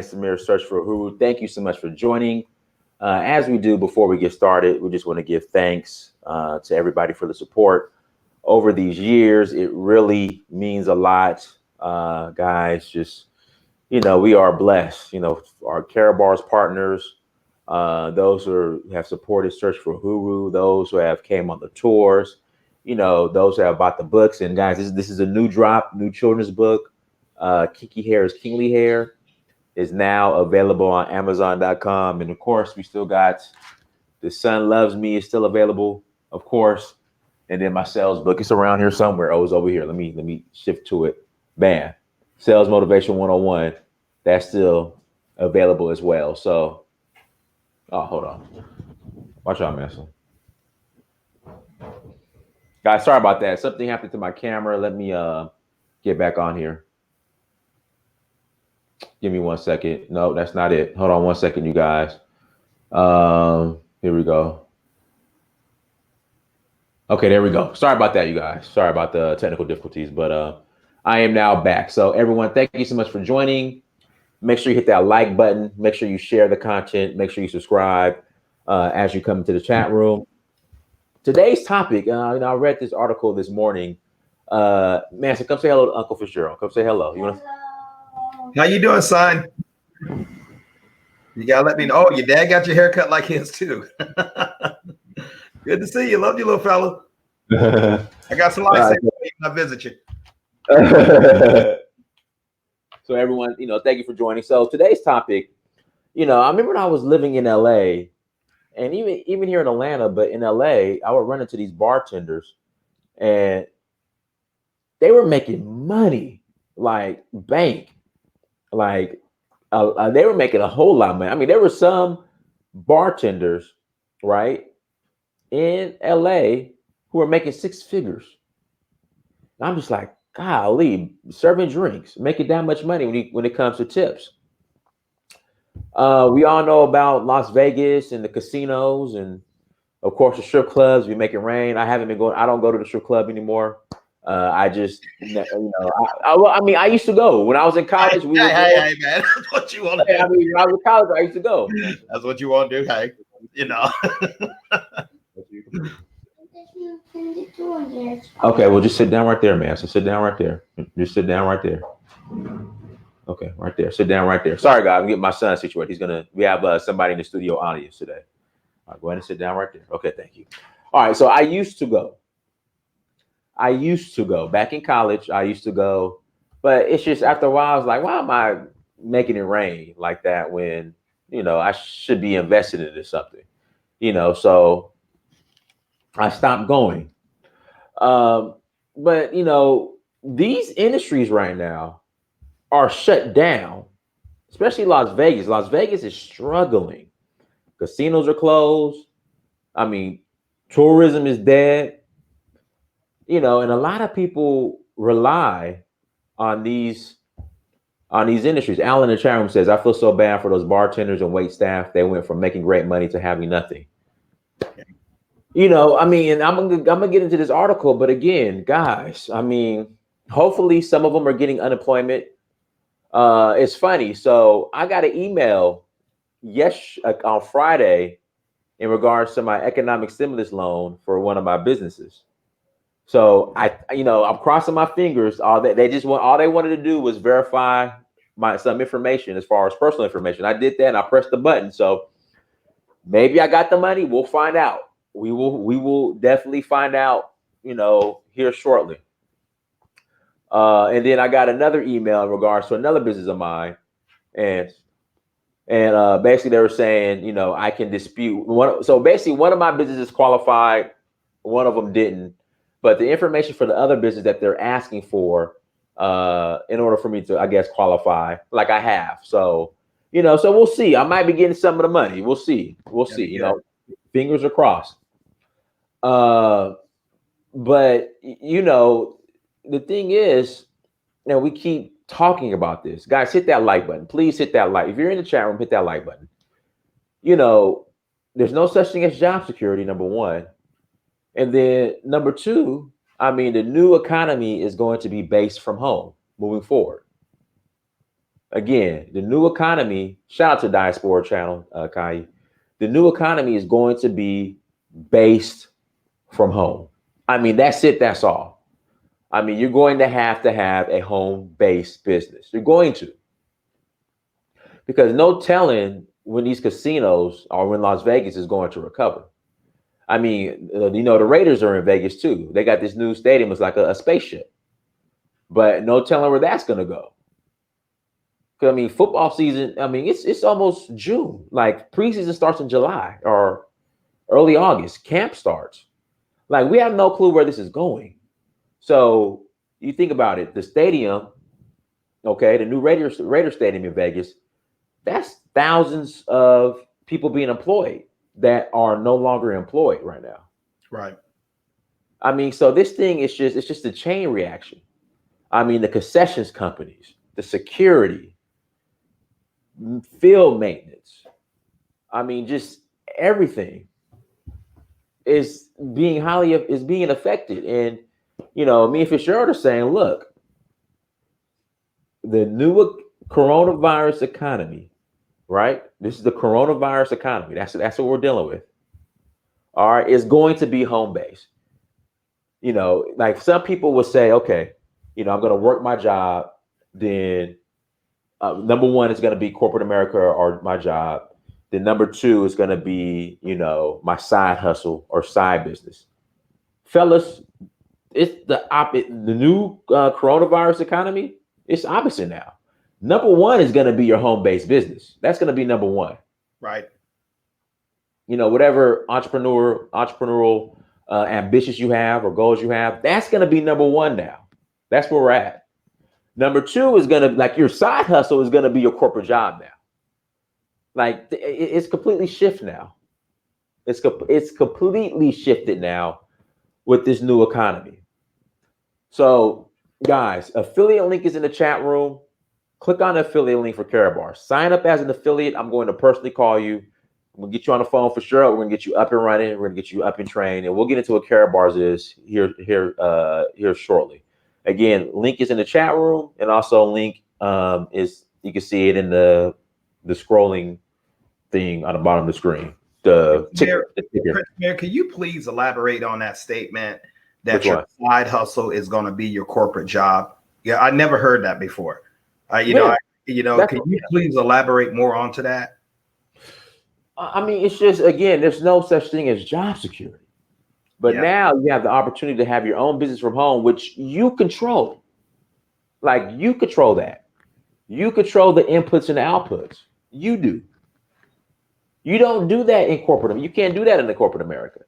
Samir Search for Uhuru. Thank you so much for joining. As we do before we get started, we just want to give thanks to everybody for the support over these years. It really means a lot, guys. Just we are blessed. Our Karatbars partners, those who have supported Search for Uhuru, those who have came on the tours, those who have bought the books. And guys, this is a new drop, new children's book. Kiki Hair is Kingly Hair is now available on Amazon.com. And of course, we still got The Sun Loves Me is still available, of course. And then my sales book, it's around here somewhere. Oh, it's over here. Let me shift to it. Bam. Sales Motivation 101. That's still available as well. So, hold on. Watch out, man. Guys, sorry about that. Something happened to my camera. Let me get back on here. Give me 1 second. No, that's not it. Hold on 1 second, you guys. Here we go. Okay, there we go. Sorry about that, you guys. Sorry about the technical difficulties, but I am now back. So everyone, thank you so much for joining. Make sure you hit that like button. Make sure you share the content. Make sure you subscribe as you come into the chat room. Today's topic, I read this article this morning. Man, so come say hello to Uncle Fitzgerald. Come say hello. How you doing, son? You gotta let me know. Oh, your dad got your hair cut like his too. Good to see you. Love you, little fella. I got some lights when I visit you. So everyone, thank you for joining. So today's topic, I remember when I was living in LA, and even here in Atlanta, but in LA, I would run into these bartenders, and they were making money, like bank. Like they were making a whole lot of money. I mean, there were some bartenders, right, in LA who were making six figures. And I'm just like, golly, serving drinks, making that much money when it comes to tips. We all know about Las Vegas and the casinos, and of course the strip clubs. We make it rain. I don't go to the strip club anymore. I just, I used to go when I was in college. Hey, man, that's what you want to do. When I was in college, I used to go. That's what you want to do. Hey, Okay, well, just sit down right there, man. So sit down right there. Just sit down right there. Okay, right there. Sit down right there. Sorry, guys. I'm getting my son situated. We have somebody in the studio audience today. All right, go ahead and sit down right there. Okay, thank you. All right, so I used to go back in college. I used to go, but it's just after a while, I was like, why am I making it rain like that when, I should be invested into something, so I stopped going. But, these industries right now are shut down, especially Las Vegas. Las Vegas is struggling. Casinos are closed. I mean, tourism is dead. And a lot of people rely on these industries. Alan in the chat room says, I feel so bad for those bartenders and wait staff. They went from making great money to having nothing. And I'm gonna get into this article, but again, guys, hopefully some of them are getting unemployment. It's funny. So I got an email on Friday in regards to my economic stimulus loan for one of my businesses. So I'm crossing my fingers. All they wanted to do was verify some information as far as personal information. I did that and I pressed the button. So maybe I got the money. We'll find out. We will definitely find out, here shortly. And then I got another email in regards to another business of mine, and basically they were saying, I can dispute one. So basically, one of my businesses qualified, one of them didn't. But the information for the other business that they're asking for, in order for me to, I guess, qualify, like I have. So, so we'll see. I might be getting some of the money. We'll see. We'll see. Fingers are crossed. But the thing is, we keep talking about this. Guys, hit that like button. Please hit that like. If you're in the chat room, hit that like button. There's no such thing as job security, number one. And then number two, the new economy is going to be based from home moving forward. again, the new economy, shout out to Diaspora Channel, Kai. The new economy is going to be based from home. I mean, that's it, that's all. I mean, you're going to have a home-based business. You're going to. Because no telling when these casinos or when Las Vegas is going to recover. I mean, the Raiders are in Vegas too. They got this new stadium. It's like a spaceship. But no telling where that's going to go. I mean, football season, I mean, it's almost June. Like preseason starts in July or early August. Camp starts. Like we have no clue where this is going. So you think about it, the stadium, okay, the new Raider Stadium in Vegas, that's thousands of people being employed that are no longer employed right now. Right. I mean, so this thing is just a chain reaction. I mean, the concessions companies, the security, field maintenance. I mean, just everything is being affected. And, me and Fitzgerald are saying, look, the new coronavirus economy, right? This is the coronavirus economy. That's what we're dealing with. All right, is going to be home based. Like some people would say, okay, I'm going to work my job. Then number one is going to be corporate America or my job. Then number two is going to be, my side hustle or side business. Fellas, it's the new coronavirus economy. It's opposite now. Number one is going to be your home-based business. That's going to be number one. Right. Whatever entrepreneurial ambitions you have or goals you have, that's going to be number one now. That's where we're at. Number two is going to, like, your side hustle is going to be your corporate job now. Like, it's completely shift now. It's completely shifted now with this new economy. So, guys, affiliate link is in the chat room. Click on the affiliate link for Karatbars. Sign up as an affiliate. I'm going to personally call you. I'm going to get you on the phone for sure. We're going to get you up and running. We're going to get you up and trained. And we'll get into what Karatbars is here shortly. Again, link is in the chat room. And also link is, you can see it in the scrolling thing on the bottom of the screen. Mayor, can you please elaborate on that statement that your side hustle is going to be your corporate job? Yeah, I never heard that before. Can you please elaborate more onto that? I mean, it's just, again, there's no such thing as job security. But now you have the opportunity to have your own business from home, which you control. Like, you control that. You control the inputs and the outputs. You do. You don't do that in corporate. You can't do that in the corporate America.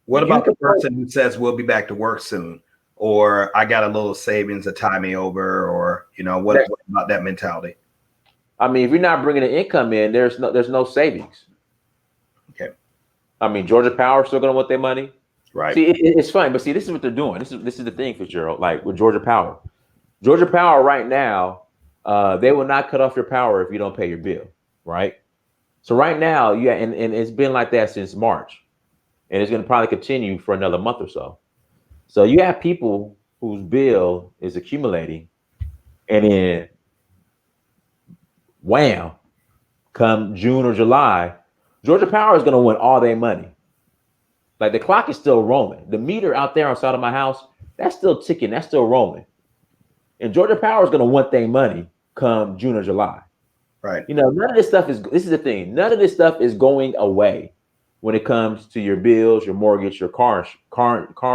What about the person who says we'll be back to work soon, or I got a little savings to tie me over, or what about that mentality? I mean, if you're not bringing an income in, there's no savings. Okay. I mean, Georgia Power still going to want their money, right? See, it's fine, but see, this is what they're doing. This is the thing, Fitzgerald. Like with Georgia Power right now, they will not cut off your power if you don't pay your bill, right? So right now, and it's been like that since March, and it's going to probably continue for another month or so. So you have people whose bill is accumulating, and then wham, come June or July, Georgia Power is going to want all their money. Like the clock is still rolling. The meter out there outside of my house, that's still ticking. That's still rolling. And Georgia Power is going to want their money come June or July. Right. None of this stuff this is the thing. None of this stuff is going away when it comes to your bills, your mortgage, your car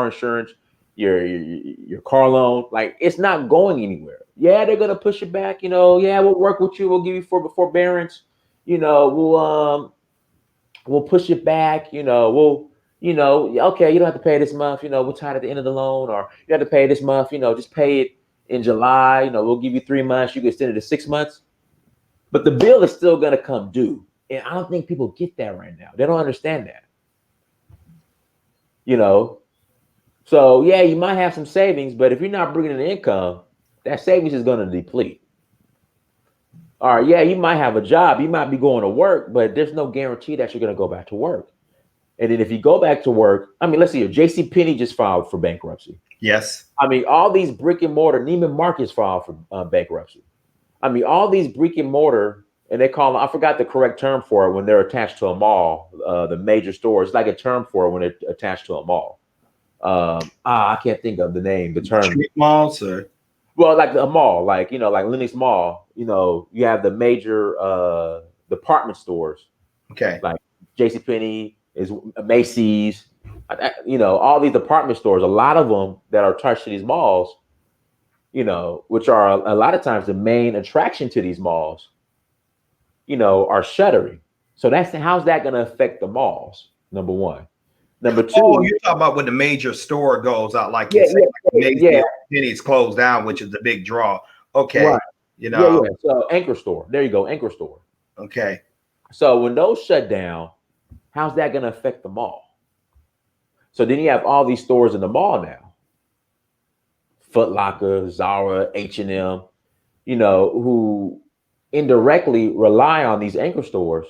insurance, your car loan. Like, it's not going anywhere. Yeah, they're going to push it back. We'll work with you. We'll give you forbearance. We'll push it back. Okay, you don't have to pay this month. We'll tie it at the end of the loan, or you have to pay this month. Just pay it in July. We'll give you 3 months. You can extend it to 6 months. But the bill is still going to come due. And I don't think people get that right now. They don't understand that. So, yeah, you might have some savings, but if you're not bringing in income, that savings is going to deplete. All right, yeah, you might have a job. You might be going to work, but there's no guarantee that you're going to go back to work. And then if you go back to work, I mean, let's see, JCPenney just filed for bankruptcy. Yes. I mean, all these brick and mortar, Neiman Marcus filed for bankruptcy. I mean, all these brick and mortar, and they call them, I forgot the correct term for it when they're attached to a mall. The major stores, like a term for it when they're attached to a mall. I can't think of the name, the term. Street malls, or Well, like a mall, like like Lenox Mall. You have the major department stores, okay. like JCPenney, is Macy's. All these department stores. A lot of them that are attached to these malls, which are a lot of times the main attraction to these malls, are shuttering. So how's that going to affect the malls? Number one. Number two. Oh, you're talking about when the major store goes out, like Yeah, you say, like yeah. Penny's closed down, which is the big draw. Okay, Right. Yeah. So anchor store. There you go, anchor store. Okay. So when those shut down, how's that going to affect the mall? So then you have all these stores in the mall now. Foot Locker, Zara, H&M, who indirectly rely on these anchor stores.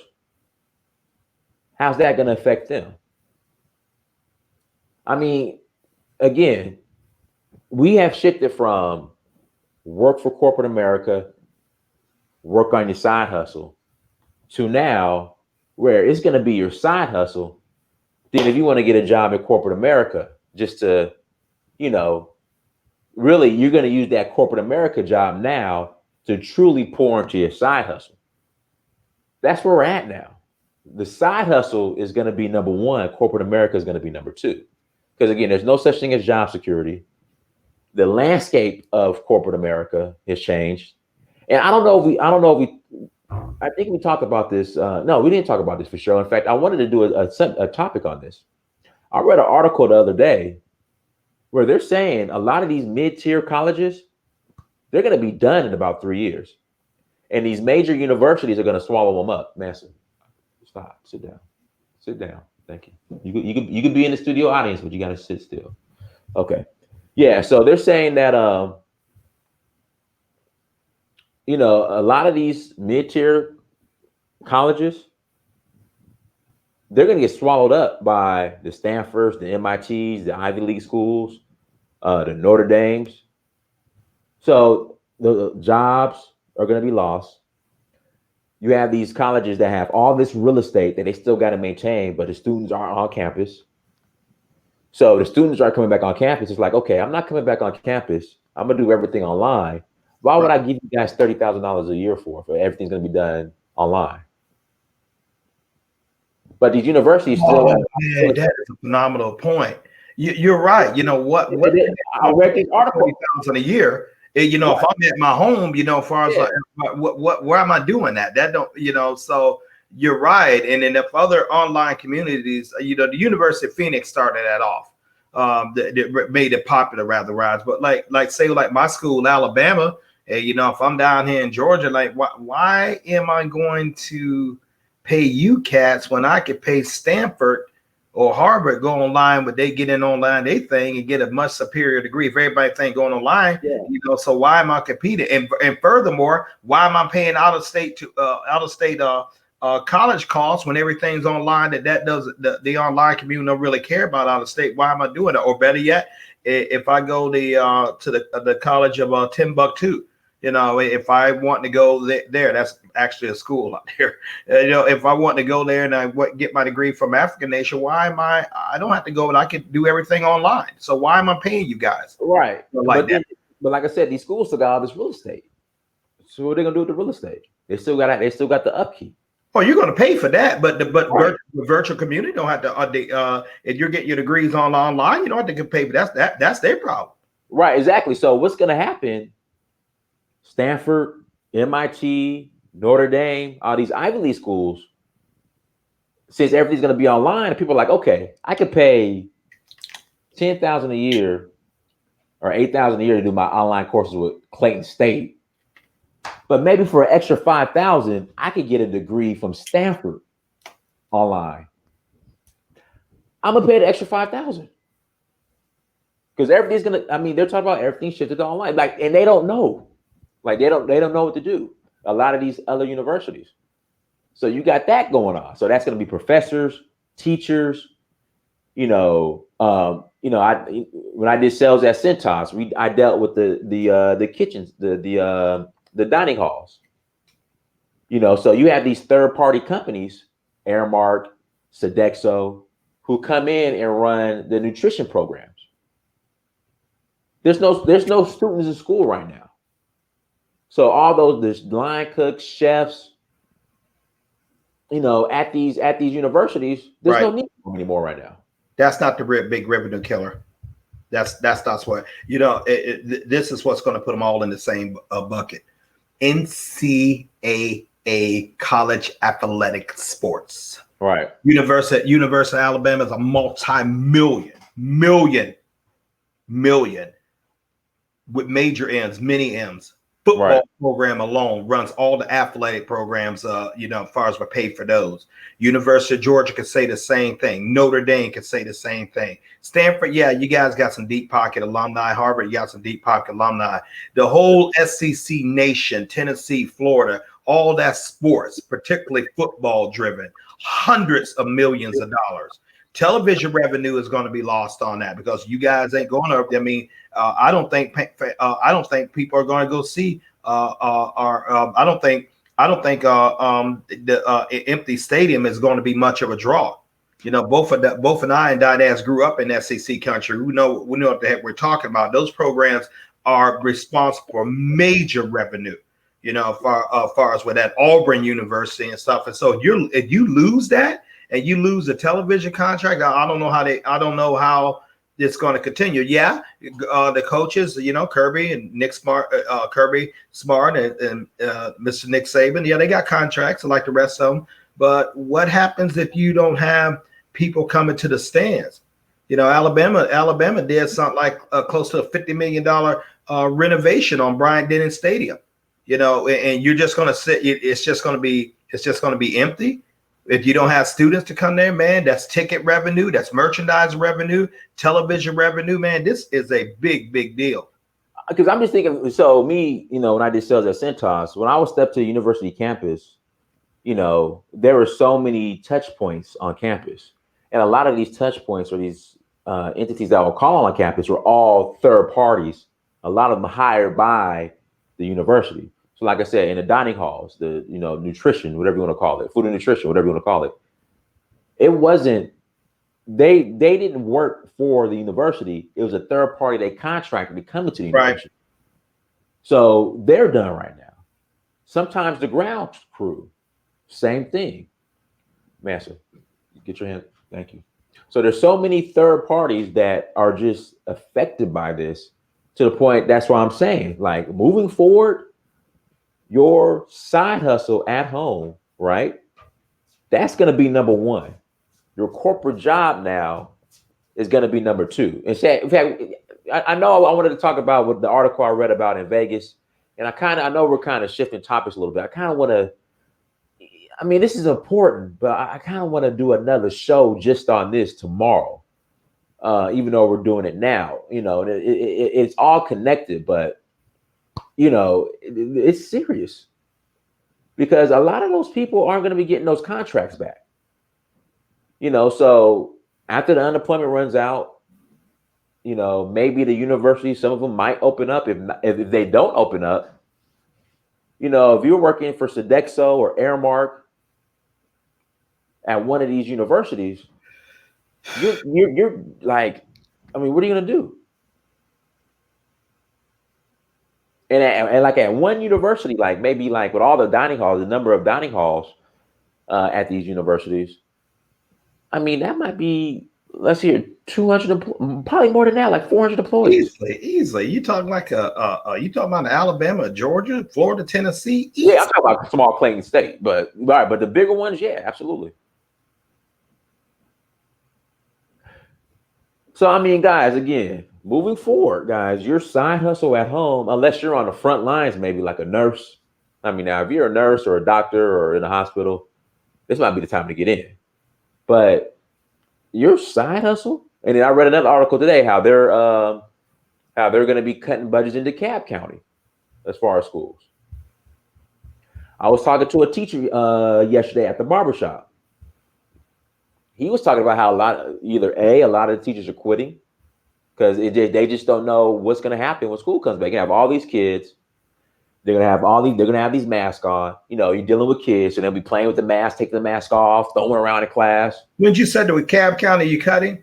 How's that going to affect them? I mean, again, we have shifted from work for corporate America, work on your side hustle, to now where it's going to be your side hustle. Then if you want to get a job in corporate America, just to, really, you're going to use that corporate America job now to truly pour into your side hustle. That's where we're at now. The side hustle is going to be number one. Corporate America is going to be number two. Because again, there's no such thing as job security. The landscape of corporate America has changed. And I think we talked about this. No, we didn't talk about this for sure. In fact, I wanted to do a topic on this. I read an article the other day where they're saying a lot of these mid-tier colleges, they're going to be done in about 3 years. And these major universities are going to swallow them up. Massive. Stop. Sit down. Sit down. Thank you. You could be in the studio audience, but you got to sit still. Okay. Yeah. So they're saying that, a lot of these mid-tier colleges, they're going to get swallowed up by the Stanfords, the MITs, the Ivy League schools, the Notre Dames. So the jobs are going to be lost. You have these colleges that have all this real estate that they still got to maintain, but the students aren't on campus. So the students are coming back on campus. It's like, okay, I'm not coming back on campus. I'm going to do everything online. Why would I give you guys $30,000 a year for everything's going to be done online? But these universities still. Man, that is a phenomenal point. You're right. You know what? I read this article. $30,000 a year. If I'm at my home, as far as where am I doing that? That don't, so you're right. And then if other online communities, the University of Phoenix started that off. That made it popular rather rise. But like my school, Alabama, if I'm down here in Georgia, like why am I going to pay you cats when I could pay Stanford or Harvard go online, but they get in online they thing and get a much superior degree. If everybody think going online, so why am I competing? And furthermore, why am I paying out of state college costs when everything's online? That does the online community don't really care about out of state. Why am I doing it? Or better yet, if I go to the College of Timbuktu, if I want to go there, that's actually a school out there. If I want to go there and I get my degree from African Nation, why am I don't have to go and I can do everything online. So why am I paying you guys? Right. But like I said, these schools still got all this real estate. So what are they gonna do with the real estate? They still got the upkeep. Oh, you're going to pay for that, but the virtual community don't have to. If you're getting your degrees online, you don't have to pay. But that's their problem. Right, exactly. So what's going to happen? Stanford, MIT, Notre Dame, all these Ivy League schools, since everything's going to be online, people are like, okay, I could pay $10,000 a year or $8,000 a year to do my online courses with Clayton State. But maybe for an extra $5,000, I could get a degree from Stanford online. I'm gonna pay the extra $5,000 because everything's gonna. I mean, they're talking about everything shifted to online, and they don't know, they don't know what to do. A lot of these other universities, so you got that going on. So that's gonna be professors, teachers. When I did sales at Cintas, I dealt with the kitchens, the the dining halls. So you have these third-party companies, Airmark, Sodexo, who come in and run the nutrition programs. There's no students in school right now. So all there's line cooks, chefs, at these universities, there's no need for them anymore right now. That's not the big revenue killer. That's what this is what's going to put them all in the same bucket. NCAA college athletic sports. Right. University of Alabama is a multi-million with major M's, many M's. Football program alone runs all the athletic programs, as far as we pay for those. University of Georgia could say the same thing. Notre Dame could say the same thing. Stanford, yeah, you guys got some deep pocket alumni. Harvard, you got some deep pocket alumni. The whole SEC nation, Tennessee, Florida, all that sports, particularly football driven, hundreds of millions of dollars. Television revenue is going to be lost on that because you guys ain't going to. I mean, I don't think people are going to go see. I don't think the empty stadium is going to be much of a draw. Both and I and Didads grew up in SEC country. We know what the heck we're talking about. Those programs are responsible for major revenue. Far as with that Auburn University and stuff. And so if you lose that. And you lose a television contract. I don't know how it's going to continue. Yeah, the coaches, Kirby and Nick Smart, and Mr. Nick Saban. Yeah, they got contracts like the rest of them. But what happens if you don't have people coming to the stands? Alabama did something like close to a $50 million renovation on Bryant-Denny Stadium. And you're just going to sit. It's just going to be empty. If you don't have students to come there, man, that's ticket revenue, that's merchandise revenue, television revenue, man. This is a big, big deal. Because I'm just thinking, so me, when I did sales at Centos, when I would step to the university campus, there were so many touch points on campus. And a lot of these touch points or these entities that I would call on campus were all third parties, a lot of them hired by the university. So like I said, in the dining halls, the nutrition, whatever you want to call it, food and nutrition, whatever you want to call it, it wasn't, they didn't work for the university. It was a third party they contracted to come to the university. So they're done right now. Sometimes the ground crew, same thing. Master, get your hand. Thank you. So there's so many third parties that are just affected by this to the point. That's why I'm saying, like, moving forward, your side hustle at home, right? That's going to be number one. Your corporate job now is going to be number two. In fact, I know I wanted to talk about what the article I read about in Vegas, and I know we're kind of shifting topics a little bit. I kind of want to, this is important, but I kind of want to do another show just on this tomorrow, even though we're doing it now. It's all connected, but it's serious because a lot of those people aren't going to be getting those contracts back. So after the unemployment runs out, maybe the university, some of them might open up. If they don't open up, if you're working for Sodexo or Airmark at one of these universities, you're like, what are you going to do? And like at one university, like maybe like with all the dining halls, the number of dining halls at these universities, that might be, let's see, 200, probably more than that, like 400 employees. Easily. You talking like you talking about Alabama, Georgia, Florida, Tennessee? Easily. Yeah, I'm talking about small Plain State, but the bigger ones, yeah, absolutely. So guys, again, moving forward, guys, your side hustle at home, unless you're on the front lines, maybe like a nurse. Now if you're a nurse or a doctor or in a hospital, this might be the time to get in. But your side hustle, and then I read another article today how they're going to be cutting budgets in DeKalb County as far as schools. I was talking to a teacher yesterday at the barbershop. He was talking about how a lot of the teachers are quitting because they just don't know what's going to happen when school comes back. You have all these kids, They're gonna have all these. They're gonna have these masks on. You know, you're dealing with kids, and they'll be playing with the mask, taking the mask off, throwing around in class. When you said that with Cab County, you cutting?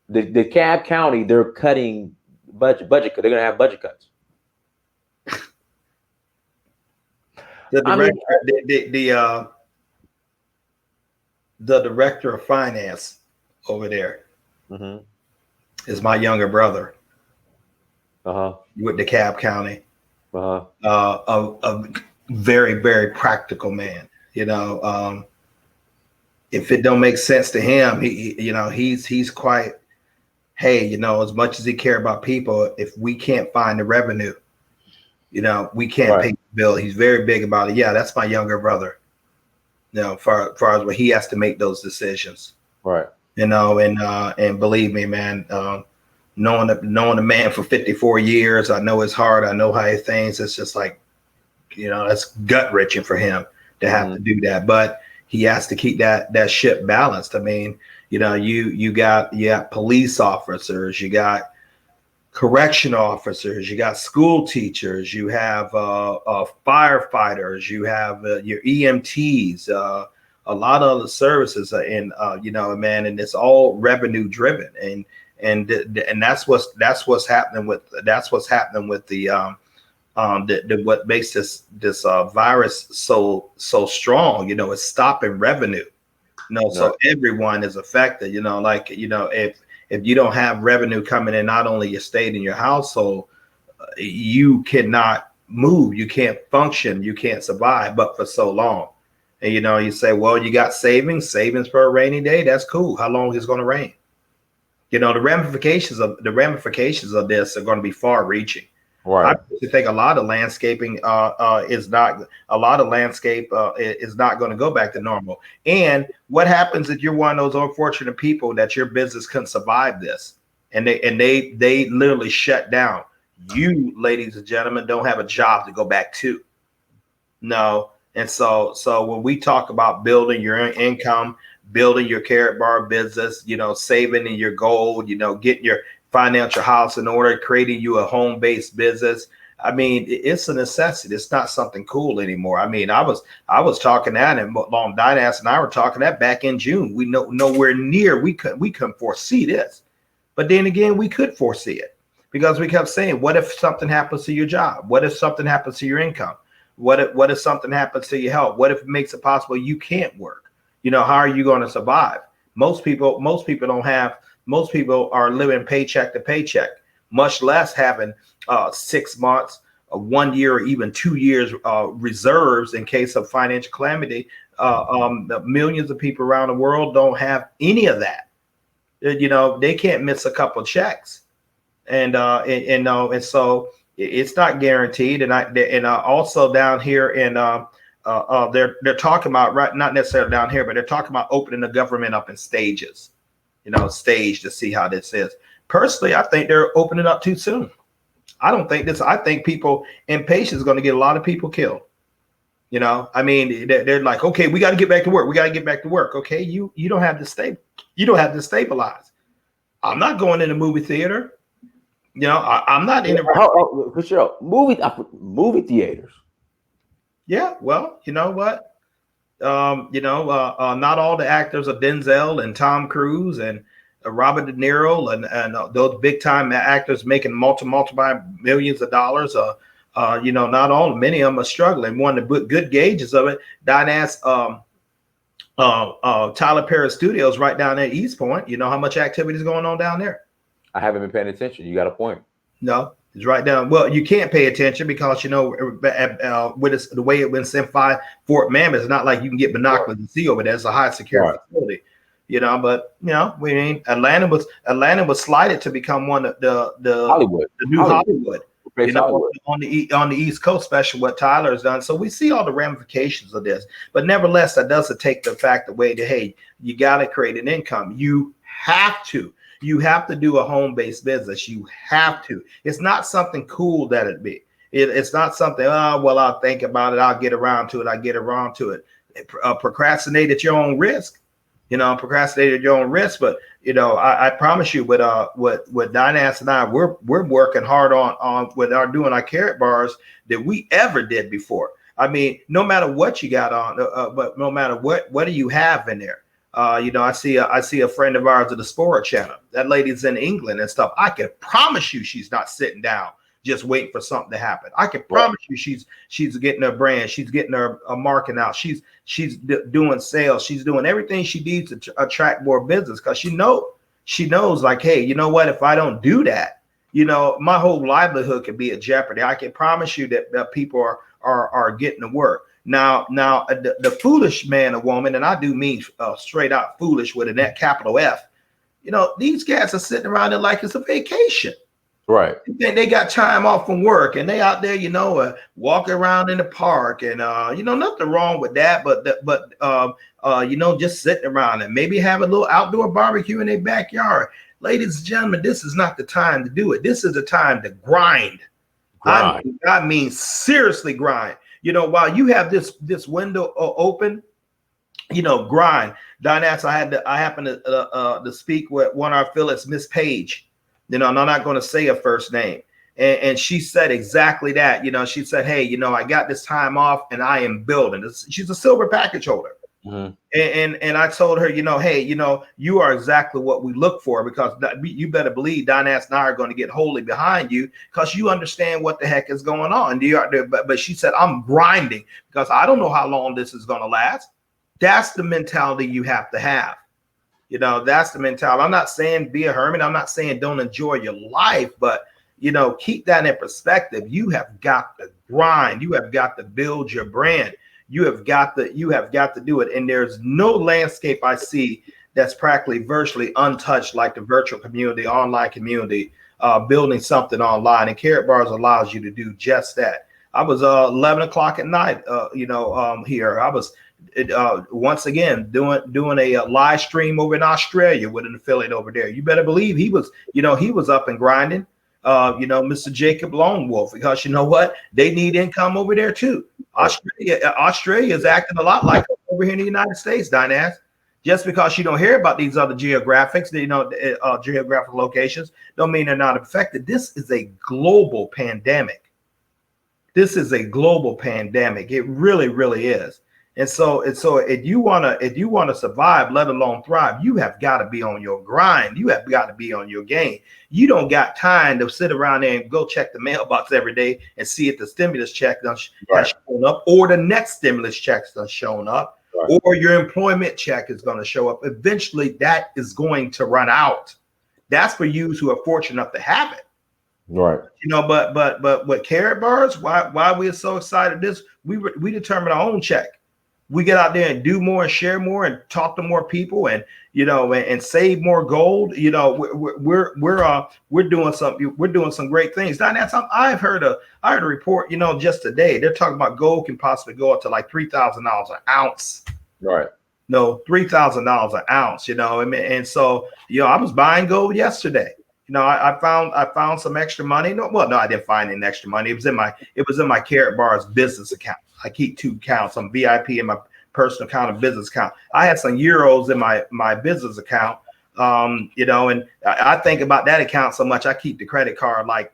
The Cab County, they're cutting budget. They're gonna have budget cuts. The director, the director of finance over there is my younger brother. With the Cab County. A very, very practical man. You know, if it don't make sense to him, he's quite. Hey, you know, as much as he care about people, if we can't find the revenue, you know, we can't pay the bill. He's very big about it. Yeah, that's my younger brother. You know, far as where he has to make those decisions. Right. You know, and believe me, man, knowing the man for 54 years, I know it's hard. I know how he thinks. It's just like, you know, that's gut wrenching for him to have to do that. But he has to keep that ship balanced. I mean, you know, you got police officers, you got correction officers, you got school teachers, you have firefighters, you have your EMTs, a lot of other services, and you know, man, and it's all revenue driven, and that's what's happening with the what makes this virus so strong. You know, it's stopping revenue. You know, so everyone is affected. You know, like, you know, if you don't have revenue coming in, not only your state and your household, you cannot move, you can't function, you can't survive, but for so long. And you know, you say, well, you got savings for a rainy day. That's cool. How long is it going to rain? You know, the ramifications of this are going to be far reaching. Right. I think a lot of landscaping is not going to go back to normal. And what happens if you're one of those unfortunate people that your business couldn't survive this, and they literally shut down? You, ladies and gentlemen, don't have a job to go back to. No. And so when we talk about building your income, building your Karatbar business, you know, saving in your gold, you know, getting your financial house in order, creating you a home-based business. I mean, it's a necessity. It's not something cool anymore. I mean, I was talking that, and Long Dynas and I were talking that back in June. We nowhere near, we couldn't foresee this. But then again, we could foresee it, because we kept saying, what if something happens to your job? What if something happens to your income? What if something happens to your health? What if it makes it possible you can't work? You know, how are you going to survive? Most people are living paycheck to paycheck, much less having 6 months, 1 year, or even 2 years reserves in case of financial calamity. Millions of people around the world don't have any of that. You know, they can't miss a couple of checks, and so it's not guaranteed. And also down here in they're talking about, right, not necessarily down here, but they're talking about opening the government up in stages. You know, stage to see how this is. Personally, I think they're opening up too soon. I think people impatience is going to get a lot of people killed. You know, I mean, they're like, okay, we got to get back to work. We got to get back to work. Okay, you don't have to stay. You don't have to stabilize. I'm not going in the movie theater. You know, I'm not in the for sure. Movie theaters. Yeah, well, you know what? Not all the actors are Denzel and Tom Cruise and Robert De Niro and those big time actors making multiple millions of dollars. You know, not all, many of them are struggling. One of the good gauges of it, Dynas, Tyler Perry Studios right down there at East Point. You know how much activity is going on down there? I haven't been paying attention. You got a point. No. It's right down. Well, you can't pay attention because, you know, with the way it went in Fort Mammoth, it's not like you can get binoculars and see over there. It's a high security facility, you know. But you know, we mean Atlanta was slighted to become one of the new Hollywood. You know, on the East Coast, especially what Tyler has done. So we see all the ramifications of this. But nevertheless, that doesn't take the fact away that, hey, you got to create an income. You have to. You have to do a home-based business. You have to. It's not something cool that it be. It's not something, oh, well, I'll think about it. I'll get around to it. Procrastinate at your own risk. procrastinate at your own risk. But I promise you, with Dynas and I, we're working hard on with our doing our Karatbars that we ever did before. I mean, no matter what you got on, but no matter what do you have in there? I see a friend of ours at the Sport Channel. That lady's in England and stuff. I can promise you she's not sitting down just waiting for something to happen. I can promise you she's getting her brand, she's getting her marketing out, she's doing sales, she's doing everything she needs to attract more business, because she knows like, hey, you know what, if I don't do that, my whole livelihood could be at jeopardy. I can promise you that people are getting to work. Now the foolish man or woman, and I do mean straight out foolish with a capital F, these cats are sitting around there like it's a vacation. Right. They got time off from work and they out there, walking around in the park, and nothing wrong with that, but just sitting around and maybe have a little outdoor barbecue in their backyard. Ladies and gentlemen, this is not the time to do it. This is the time to grind. I mean seriously grind. While you have this window open, grind. Dynas, I happened to speak with one of our affiliates, Miss Page. I'm not going to say her first name. And she said exactly that. She said, hey, I got this time off and I am building. She's a silver package holder. Mm-hmm. And I told her, hey, you are exactly what we look for, because you better believe Dynas and I are going to get wholly behind you, because you understand what the heck is going on. But she said, I'm grinding because I don't know how long this is going to last. That's the mentality you have to have. That's the mentality. I'm not saying be a hermit. I'm not saying don't enjoy your life, but keep that in perspective. You have got to grind. You have got to build your brand. You have got to do it. And there's no landscape I see that's practically virtually untouched like the virtual community, online community, building something online. And Karatbars allows you to do just that. I was 11 o'clock at night, here. I was once again doing a live stream over in Australia with an affiliate over there. You better believe he was up and grinding. Mr. Jacob Lone Wolf, because you know what, they need income over there too. Australia is acting a lot like over here in the United States, Dynas. Just because you don't hear about these other geographic locations don't mean they're not affected. This is a global pandemic. It really, really is. And so if you want to survive, let alone thrive, you have got to be on your grind. You have got to be on your game. You don't got time to sit around there and go check the mailbox every day and see if the stimulus check has shown up, or the next stimulus check's done shown up, or your employment check is going to show up. Eventually, that is going to run out. That's for you who are fortunate enough to have it. Right. But with Karatbars, why we're so excited this, we determine our own check. We get out there and do more and share more and talk to more people and and save more gold. We're doing something. We're doing some great things. Now that's I heard a report. Just today they're talking about gold can possibly go up to like $3,000 an ounce. Right. No, $3,000 an ounce. And so I was buying gold yesterday. I found some extra money. No, I didn't find any extra money. It was in my Karatbars business account. I keep two accounts, some VIP in my personal account and business account. I had some euros in my business account, and I think about that account so much. I keep the credit card I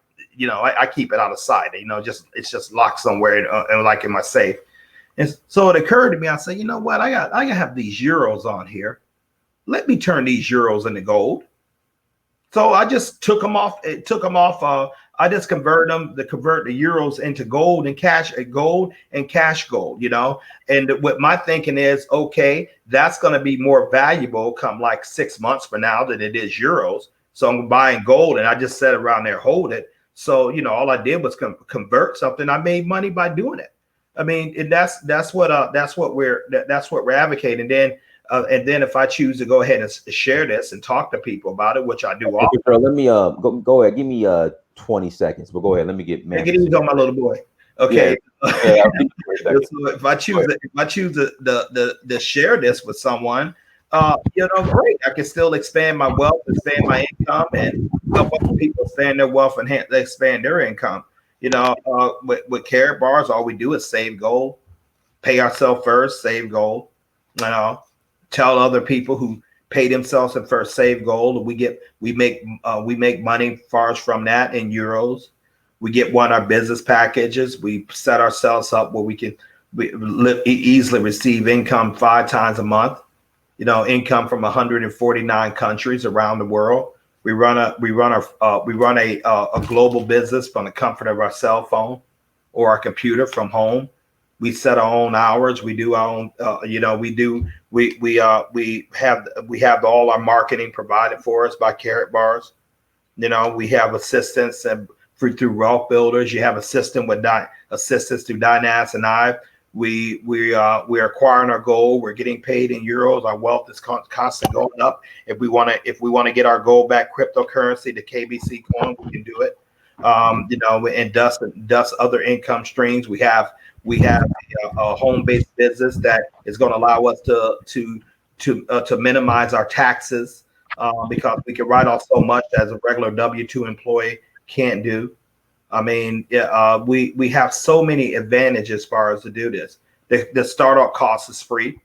keep it out of sight. It's just locked somewhere and like in my safe. And so it occurred to me. I said, you know what? I got to have these euros on here. Let me turn these euros into gold. So I just took them off. I just convert the euros into gold and cash gold. And what my thinking is, okay, that's going to be more valuable come like 6 months from now than it is euros. So I'm buying gold and I just sat around there, hold it. So, all I did was convert something. I made money by doing it. I mean, and that's what we're advocating. And then if I choose to go ahead and share this and talk to people about it, which I do often. Girl, let me go ahead. Give me 20 seconds, but go ahead. Let me get easy on my little boy. Okay. Yeah. So if I choose to share this with someone, great. I can still expand my wealth, expand my income, and help other people expand their wealth and expand their income. With Karatbars, all we do is save gold, pay ourselves first, save gold. tell other people who pay themselves in first save gold. We make money far as from that in euros. We get one of our business packages. We set ourselves up where we can easily receive income 5 times a month. Income from 149 countries around the world. We run a global business from the comfort of our cell phone or our computer from home. We set our own hours. We do our own. We have all our marketing provided for us by Karatbars. We have assistance and through Wealth Builders. You have assistance through Dynas and I. We're acquiring our gold. We're getting paid in euros. Our wealth is constantly going up. If we want to get our gold back cryptocurrency, the KBC coin, we can do it. And dust other income streams. We have a home-based business that is going to allow us to minimize our taxes because we can write off so much as a regular W-2 employee can't do. I mean, we have so many advantages as far as to do this. The startup cost is free.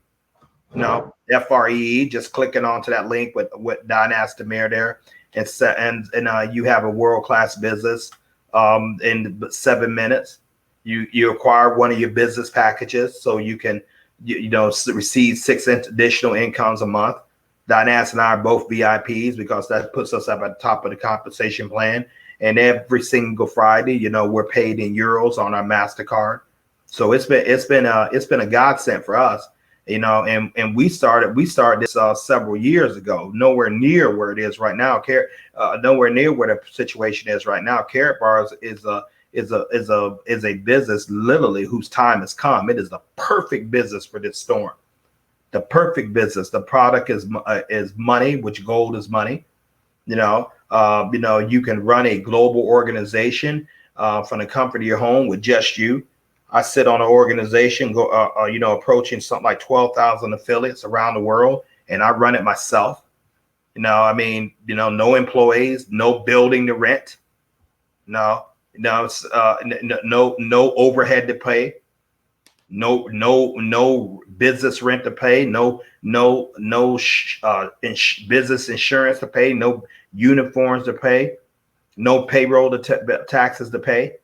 FREE, just clicking onto that link with Dynas Demir there, and you have a world-class business in 7 minutes. You acquire one of your business packages, so you can receive 6 additional incomes a month. Dynas and I are both VIPs because that puts us up at the top of the compensation plan. And every single Friday, we're paid in euros on our MasterCard. So it's been a godsend for us, and we started this several years ago, nowhere near where it is right now. Nowhere near where the situation is right now. Karatbars is a business literally whose time has come. It is the perfect business for this storm. The perfect business. The product is money, which gold is money. You can run a global organization from the comfort of your home with just you. I sit on an organization, approaching something like 12,000 affiliates around the world, and I run it myself. No employees, no building to rent, no overhead to pay, no business rent to pay, no business insurance to pay, no uniforms to pay, no payroll taxes to pay.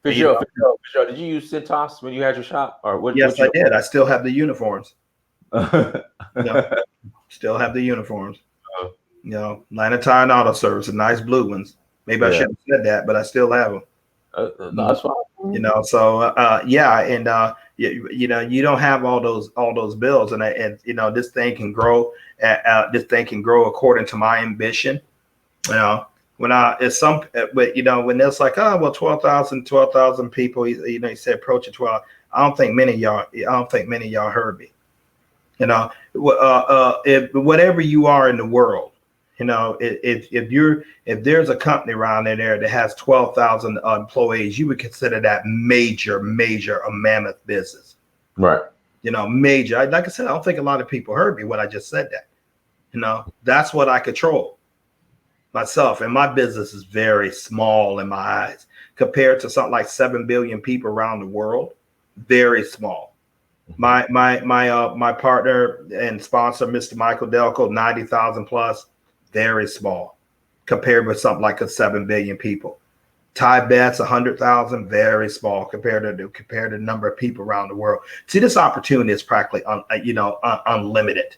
Fitzgerald, did you use Cintas when you had your shop, or what? Yes, I did. I still have the uniforms. Still have the uniforms. Atlanta Tire and Auto Service, the nice blue ones. Maybe I shouldn't have said that, but I still have them. That's fine. You don't have all those bills, and this thing can grow. This thing can grow according to my ambition. When it's when it's like, 12,000 people, he said approaching 12. I don't think many of y'all heard me. If whatever you are in the world, if there's a company around there that has 12,000 employees, you would consider that major, a mammoth business. Right. Major. Like I said, I don't think a lot of people heard me when I just said that. That's what I control myself, and my business is very small in my eyes compared to something like 7 billion people around the world. Very small. My partner and sponsor, Mr. Michael Delco, 90,000 plus. Very small compared with something like 7 billion people. Ty Betts, 100,000, very small compared to the number of people around the world. See, this opportunity is practically unlimited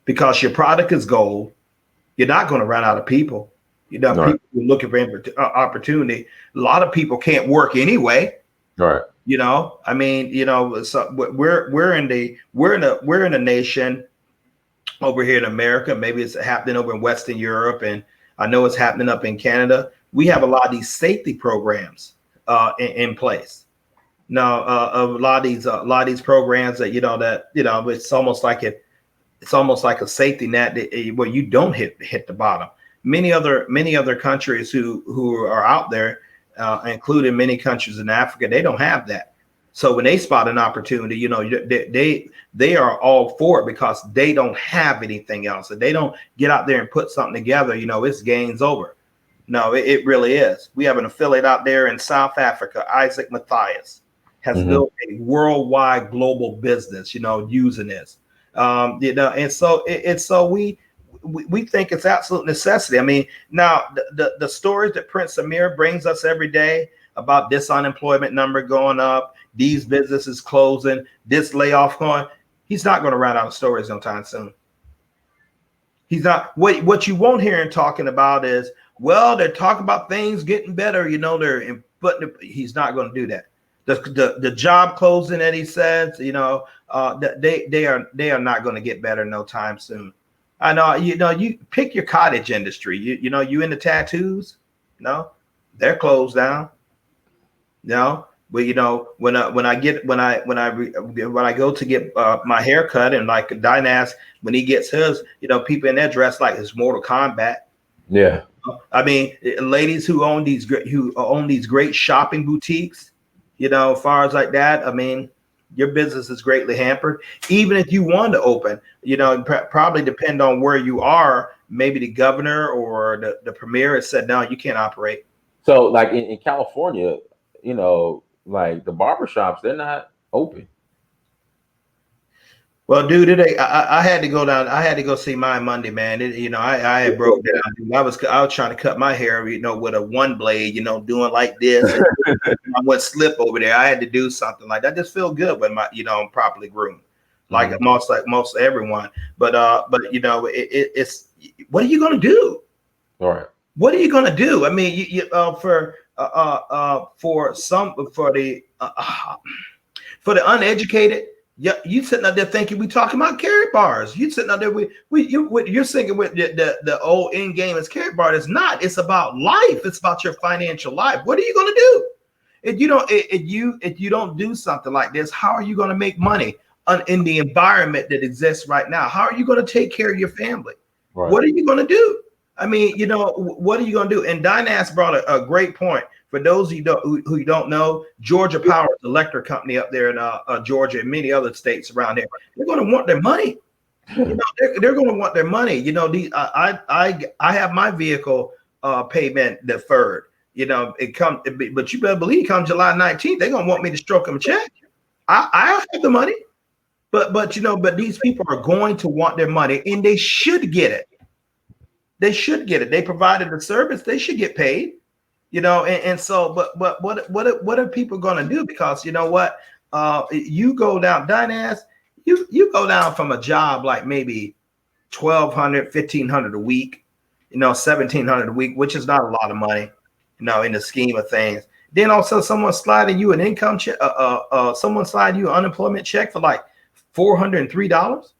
because your product is gold. You're not going to run out of people. People are looking for opportunity. A lot of people can't work anyway. Right. So we're in a nation over here in America. Maybe it's happening over in Western Europe, and I know it's happening up in Canada. We have a lot of these safety programs in place. Now, a lot of these programs that it's almost like a safety net where you don't hit the bottom. Many other countries who are out there, including many countries in Africa, they don't have that. So when they spot an opportunity, they are all for it because they don't have anything else. If they don't get out there and put something together, it's game's over. No, it really is. We have an affiliate out there in South Africa, Isaac Matthias, has built a worldwide global business, using this. You know, and so we think it's absolute necessity. I mean, now the stories that Prince Amir brings us every day about this unemployment number going up, these businesses closing, this layoff going, he's not going to run out of stories no time soon. He's not. What you won't hear him talking about is, well, they're talking about things getting better. You know, but he's not going to do that. The job closing that he says, you know, they are not going to get better no time soon. I know, you know, you pick your cottage industry. You know, you into tattoos? No, they're closed down. No, but you know, when I go to get my hair cut, and like Dynas, when he gets his, you know, people in there dressed like it's Mortal Kombat. Yeah. I mean, ladies who own these great shopping boutiques, you know, as far as like that, I mean, your business is greatly hampered. Even if you want to open, you know, probably depend on where you are. Maybe the governor or the premier has said, no, you can't operate. So like in California, you know, like the barbershops, they're not open. Well, dude, today I had to go down. I had to go see mine Monday, man. You know, I had broke down. I was trying to cut my hair, you know, with a one blade, you know, doing like this. And I went slip over there. I had to do something like that. I just feel good when my, you know, I'm properly groomed, like most everyone. But you know, it's what are you gonna do? All right. What are you gonna do? I mean, for the uneducated. Yeah, you sitting out there thinking we talking about Karatbars. You sitting out there you're thinking with the old end game is Karatbar. It's not. It's about life. It's about your financial life. What are you going to do if you don't do something like this? How are you going to make money in the environment that exists right now? How are you going to take care of your family? Right. What are you going to do? I mean, you know, what are you going to do? And Dynas brought a great point. For those who don't know, Georgia Power is the electric company up there in Georgia and many other states around there. They're going to want their money. You know, they're going to want their money. You know, I have my vehicle payment deferred. You know, but you better believe come July 19th, they're going to want me to stroke them a check. I have the money, but you know, but these people are going to want their money, and they should get it. They should get it. They provided the service. They should get paid. You know, and so, but what are people going to do? Because you know what, you go down, Dynas, you go down from a job like maybe $1,200, $1,500 a week, you know, $1,700 a week, which is not a lot of money, you know, in the scheme of things. Then also someone sliding you an income check, someone sliding you an unemployment check for like $403.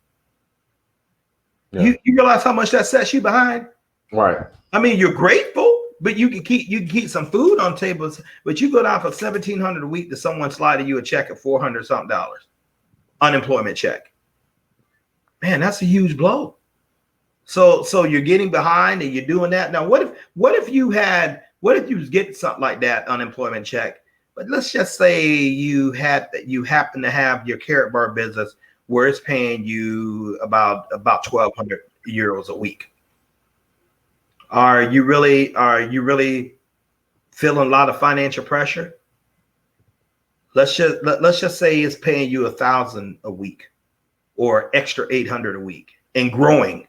Yeah. You realize how much that sets you behind, right? I mean, you're grateful. But you can keep some food on tables, but you go down from $1,700 a week to someone sliding you a check of $400 something, unemployment check. Man, that's a huge blow. So you're getting behind and you're doing that. Now, what if you was getting something like that unemployment check? But let's just say you happen to have your Karatbar business where it's paying you about 1,200 euros a week. Are you really feeling a lot of financial pressure? Let's just say it's paying you 1,000 a week or extra 800 a week and growing.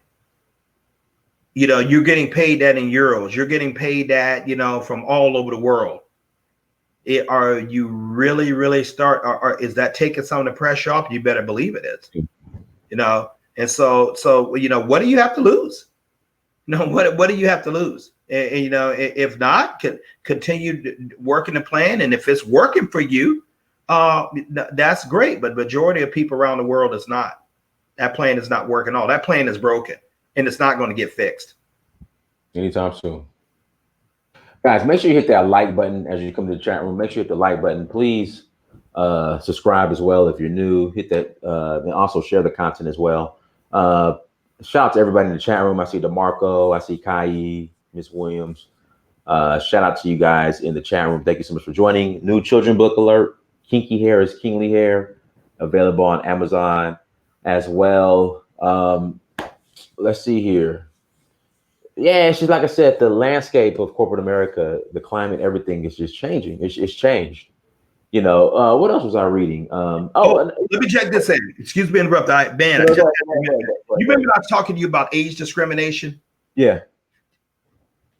You know, you're getting paid that in euros. You're getting paid that, you know, from all over the world. Are you really or is that taking some of the pressure off? You better believe it is. You know, and so you know, what do you have to lose? No, what do you have to lose? And you know, if not, continue working the plan. And if it's working for you, that's great. But majority of people around the world is not. That plan is not working. All that plan is broken, and it's not going to get fixed anytime soon. Guys, make sure you hit that like button as you come to the chat room. Make sure you hit the like button. Please subscribe as well if you're new. Hit that, and also share the content as well. Shout out to everybody in the chat room. I see DeMarco. I see Kai, Miss Williams. Shout out to you guys in the chat room. Thank you so much for joining. New children book alert. Kinky Hair is Kingly Hair. Available on Amazon as well. Let's see here. Yeah, it's just like I said, the landscape of corporate America, the climate, everything is just changing. It's changed. What else was I reading? Let me check this in. Excuse me, interrupt. Man, you remember I was talking to you about age discrimination? Yeah.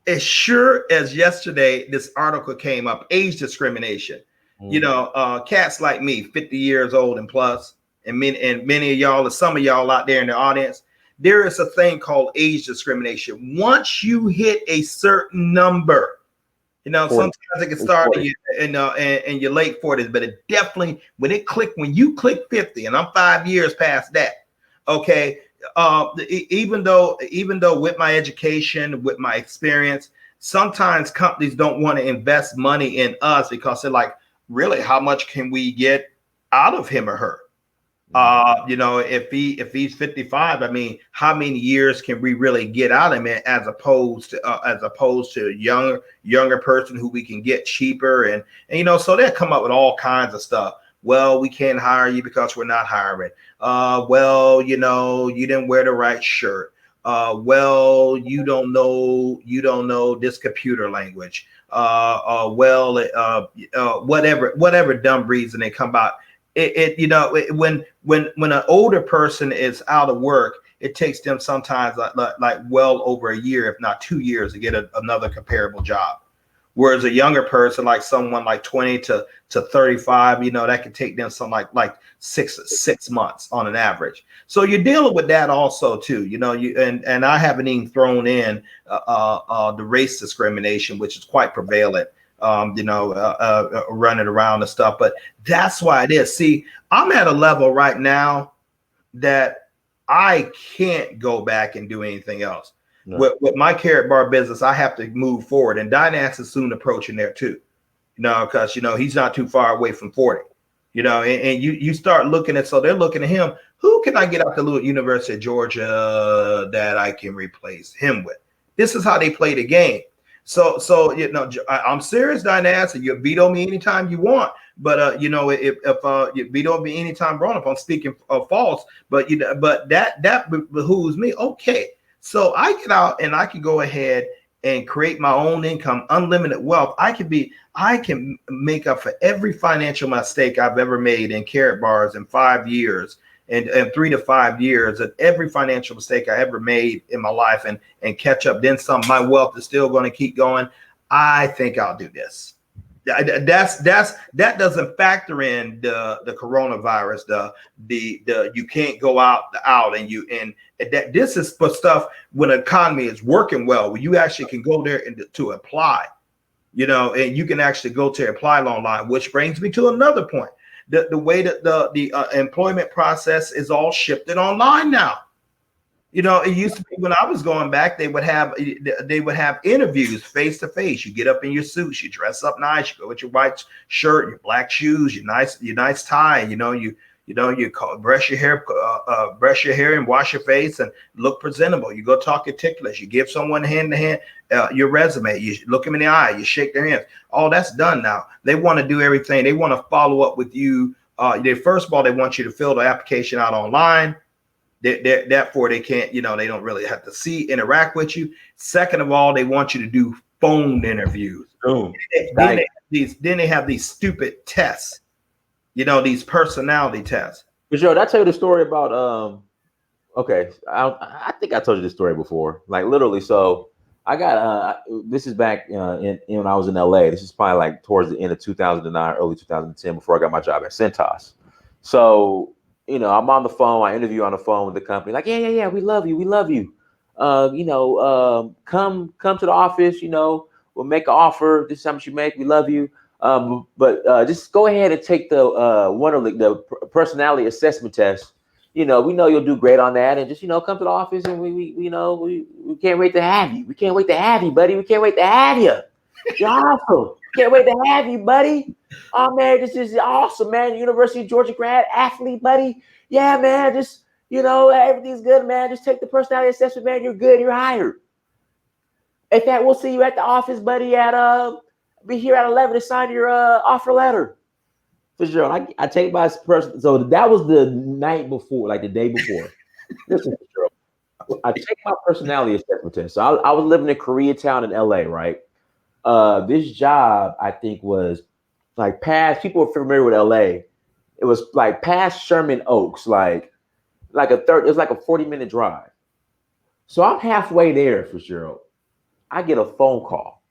As sure as yesterday, this article came up, age discrimination. Cats like me, 50 years old and plus, and many of y'all, or some of y'all out there in the audience, there is a thing called age discrimination. Once you hit a certain number, 40. Sometimes it can start in your late 40s, but it definitely, when you click 50, and I'm 5 years past that, okay, even though with my education, with my experience, sometimes companies don't want to invest money in us because they're like, really, how much can we get out of him or her? If he's 55, I mean, how many years can we really get out of him as opposed to younger person who we can get cheaper and so they'll come up with all kinds of stuff. Well, we can't hire you because we're not hiring. You didn't wear the right shirt. You don't know this computer language. Whatever dumb reason they come about. When an older person is out of work, it takes them sometimes like well over a year, if not 2 years, to get another comparable job. Whereas a younger person, like someone like 20 to 35, that could take them some like six months on an average. So you're dealing with that also too, and I haven't even thrown in the race discrimination, which is quite prevalent. Running around and stuff, but that's why it is. See, I'm at a level right now that I can't go back and do anything else. No. With my Karatbar business, I have to move forward, and Dynas is soon approaching there too. Because he's not too far away from 40. And you start looking at, so they're looking at him. Who can I get out the University of Georgia that I can replace him with? This is how they play the game. So I'm serious, Dynas, and you veto me anytime you want. But if you veto me anytime wrong, if I'm speaking false, but that behooves me. Okay, so I get out and I can go ahead and create my own income, unlimited wealth. I can make up for every financial mistake I've ever made in Karatbars in 5 years. And 3 to 5 years of every financial mistake I ever made in my life and catch up. Then some, my wealth is still going to keep going. I think I'll do this. That doesn't factor in the coronavirus, the you can't go out and that this is for stuff when the economy is working well, where you actually can go there and to apply, and you can actually go to apply online, which brings me to another point. The way that the employment process is all shifted online now. It used to be when I was going back, they would have interviews face to face. You get up in your suits, you dress up nice, you go with your white shirt, your black shoes, your nice tie, you brush your hair and wash your face and look presentable. You go talk articulate. You give someone hand to hand your resume. You look them in the eye. You shake their hands. All that's done now. They want to do everything. They want to follow up with you. First of all, they want you to fill the application out online. Therefore, they can't. They don't really have to interact with you. Second of all, they want you to do phone interviews. Then they have these stupid tests. These personality tests. But did I tell you the story about okay, I think I told you this story before. Like literally, so I got this is back when I was in LA. This is probably like towards the end of 2009, early 2010, before I got my job at Centos. So I'm on the phone. I interview on the phone with the company. Like, yeah, we love you. Come to the office. We'll make an offer. This is how much you make. We love you. But just go ahead and take the personality assessment test. We know you'll do great on that, and just come to the office, and we can't wait to have you. We can't wait to have you, buddy. We can't wait to have you. You're awesome. Can't wait to have you, buddy. Oh man, this is awesome, man. University of Georgia grad, athlete, buddy. Yeah, man. Just everything's good, man. Just take the personality assessment, man. You're good. You're hired. In fact, we'll see you at the office, buddy. Be here at 11 to sign your offer letter. Fitzgerald, I take my person. So that was the night before, like the day before. Listen, Fitzgerald, I take my personality assessment test. So I was living in Koreatown in LA, right? This job I think was like past people are familiar with LA. It was like past Sherman Oaks, like it was like a 40-minute drive. So I'm halfway there, Fitzgerald. I get a phone call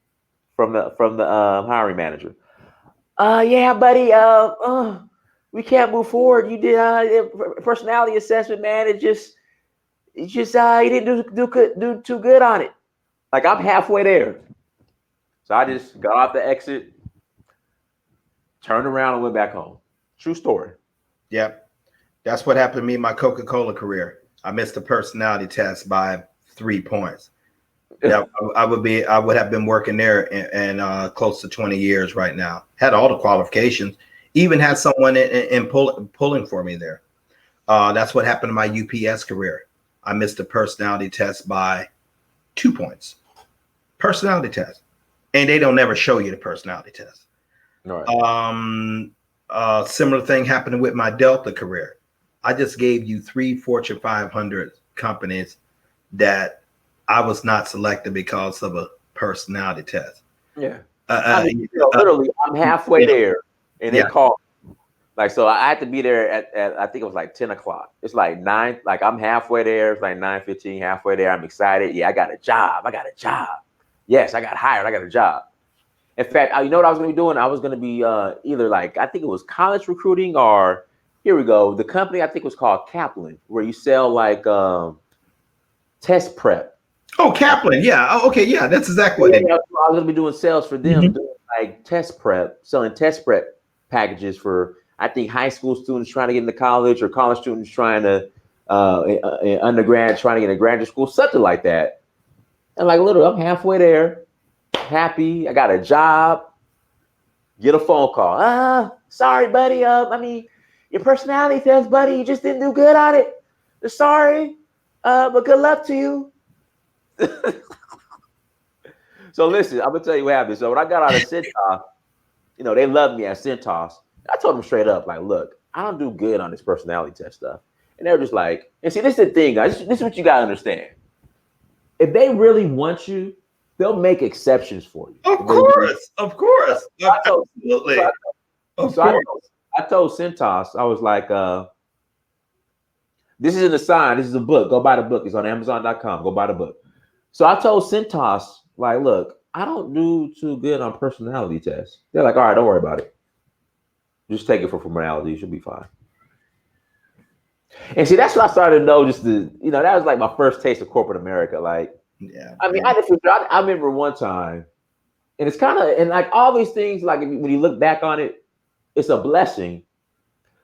from the hiring manager. Yeah, buddy. We can't move forward. You did personality assessment, man. It's just you didn't do too good on it. Like I'm halfway there. So I just got off the exit, turned around, and went back home. True story. Yep. That's what happened to me in my Coca-Cola career. I missed the personality test by 3 points. Yeah, I would have been working there in close to 20 years right now. Had all the qualifications, even had someone in pulling for me there. That's what happened to my UPS career. I missed the personality test by 2 points. Personality test. And they don't ever show you the personality test. Right. Similar thing happened with my Delta career. I just gave you 3 Fortune 500 companies that I was not selected because of a personality test. Yeah. Literally, I'm halfway there, and they called. Like, so I had to be there at I think it was like 10 o'clock. It's like 9, like I'm halfway there. It's like 9:15, halfway there. I'm excited. Yeah, I got a job. Yes, I got hired. I got a job. In fact, you know what I was going to be doing? I was going to be either like, I think it was college recruiting, or here we go. The company I think was called Kaplan, where you sell like test prep. Oh, Kaplan. Yeah. Oh, okay. Yeah. That's exactly what I was going to be doing sales for them, doing like test prep, selling test prep packages for, I think, high school students trying to get into college, or college students trying to, undergrad, trying to get into graduate school, something like that. And like, literally, I'm halfway there, happy. I got a job. Get a phone call. Sorry, buddy. I mean, your personality test, buddy, you just didn't do good on it. Sorry, but good luck to you. So listen, I'm gonna tell you what happened. So when I got out of Cintas, they loved me at Cintas. I told them straight up, like, look, I don't do good on this personality test stuff. And they were just like, and see, this is the thing, guys. This is what you gotta understand. If they really want you, they'll make exceptions for you. Of course. Absolutely. I told Cintas, I was like, this isn't a sign, this is a book. Go buy the book. It's on Amazon.com. Go buy the book. So I told Cintas, like, look, I don't do too good on personality tests. They're like, all right, don't worry about it. Just take it for formality. You should be fine. And see, that's what I started to know. That was like my first taste of corporate America. Like, yeah. I mean, I remember one time, and it's kind of, and like all these things, like when you look back on it, it's a blessing,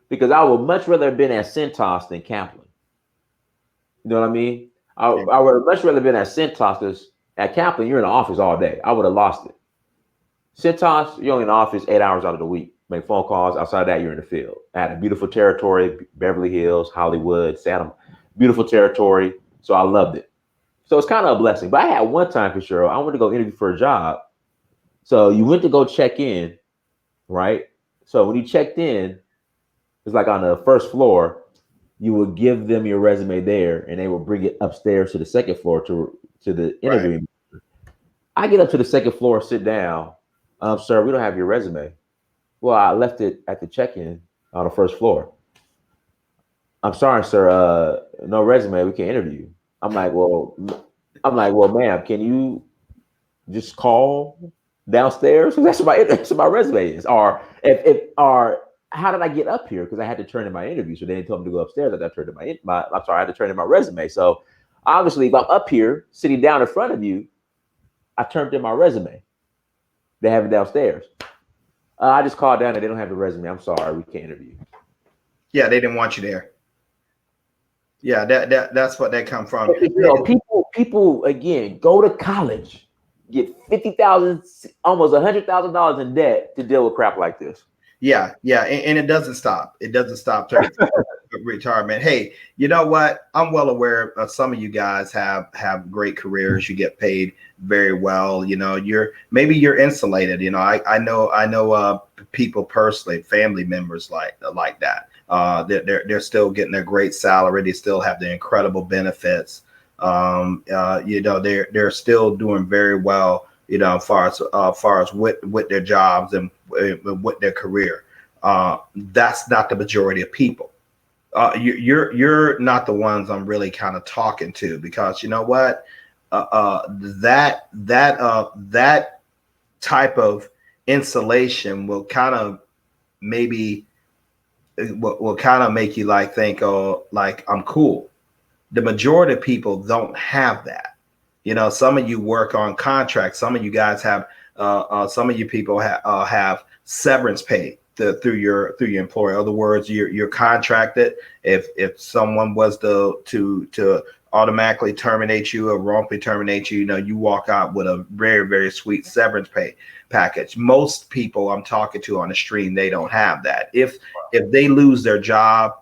because I would much rather have been at Cintas than Kaplan. You know what I mean? I would have much rather been at Cintas, because at Kaplan, you're in the office all day. I would have lost it. Cintas, you're only in the office 8 hours out of the week. Make phone calls. Outside of that, you're in the field. I had a beautiful territory, Beverly Hills, Hollywood, Santa, beautiful territory. So I loved it. So it's kind of a blessing. But I had one time, for sure, I wanted to go interview for a job. So you went to go check in, right? So when you checked in, it's like on the first floor, you would give them your resume there, and they would bring it upstairs to the second floor to the interview. Right. I get up to the second floor, sit down. Sir, we don't have your resume. Well, I left it at the check-in on the first floor. I'm sorry, sir. No resume. We can't interview you. I'm like, well, ma'am, can you just call downstairs? That's what my resume is. Or how did I get up here? Because I had to turn in my interview. So they told me to go upstairs. I had to turn in my resume. So obviously, if I'm up here sitting down in front of you, I turned in my resume. They have it downstairs. I just called down and they don't have the resume. I'm sorry, we can't interview you. Yeah, they didn't want you there. Yeah, that's what that come from. People again go to college, get $50,000, almost $100,000 in debt to deal with crap like this. Yeah, and it doesn't stop. It doesn't stop to retirement. Hey, you know what? I'm well aware of some of you guys have great careers. You get paid very well. You're insulated. I know people personally, family members like that. They're still getting their great salary. They still have the incredible benefits. They're still doing very well. far as with their jobs and with their career. That's not the majority of people. You're not the ones I'm really kind of talking to, because you know what, that type of insulation will kind of maybe will kind of make you like think, oh, like I'm cool. The majority of people don't have that. Some of you work on contracts. Some of you guys have some of you people have severance pay through your employer. In other words, you're contracted. If someone was to automatically terminate you or wrongfully terminate you, you walk out with a very, very sweet severance pay package. Most people I'm talking to on the stream, they don't have that. If they lose their job,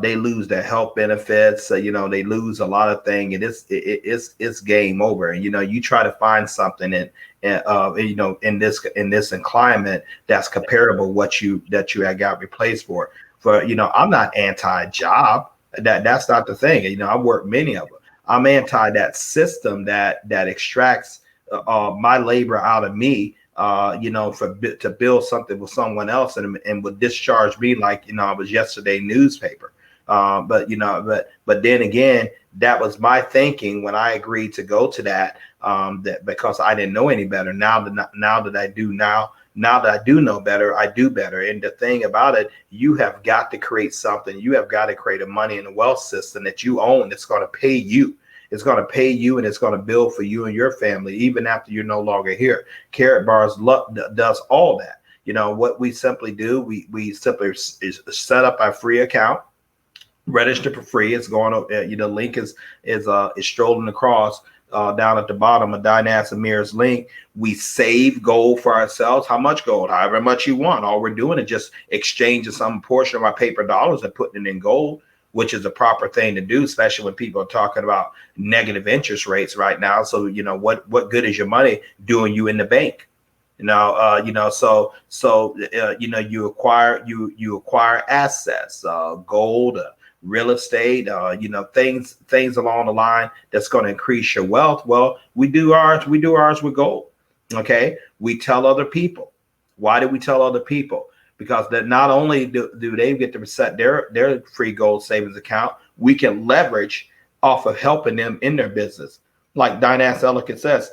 they lose their health benefits. They lose a lot of things, and it's game over. And you try to find something in this climate that's comparable that you had got replaced for. I'm not anti-job. That's not the thing. I work many of them. I'm anti that system that extracts my labor out of me. To build something with someone else and would discharge me like, I was yesterday newspaper. But then again, that was my thinking when I agreed to go to that because I didn't know any better. Now that I do know better, I do better. And the thing about it, you have got to create something. You have got to create a money and a wealth system that you own that's going to pay you. It's going to pay you, and it's going to build for you and your family, even after you're no longer here. Karatbars does all that. What we simply do, we simply is set up our free account, register for free. It's going to, link is strolling across down at the bottom of Dynas Amir's link. We save gold for ourselves. How much gold? However much you want. All we're doing is just exchanging some portion of our paper dollars and putting it in gold, which is the proper thing to do, especially when people are talking about negative interest rates right now. So, what good is your money doing you in the bank? You acquire assets, gold, real estate, things along the line that's going to increase your wealth. Well, we do ours with gold. Okay. We tell other people. Why do we tell other people? Because that not only do they get to set their free gold savings account, we can leverage off of helping them in their business. Like Dynas Ellicott says,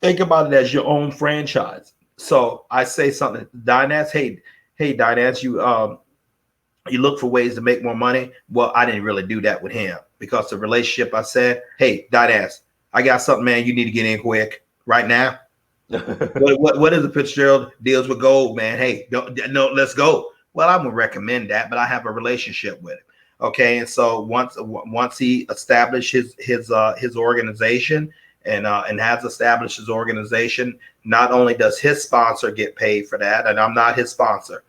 think about it as your own franchise. So I say something, Dynas, hey Dynas, you look for ways to make more money. Well, I didn't really do that with him because the relationship, I said, hey, Dynas, I got something, man, you need to get in quick right now. What is the Fitzgerald deals with gold, man? Hey, no, let's go. Well, I would recommend that, but I have a relationship with him. Okay, and so once he established his organization and has established his organization, not only does his sponsor get paid for that, and I'm not his sponsor,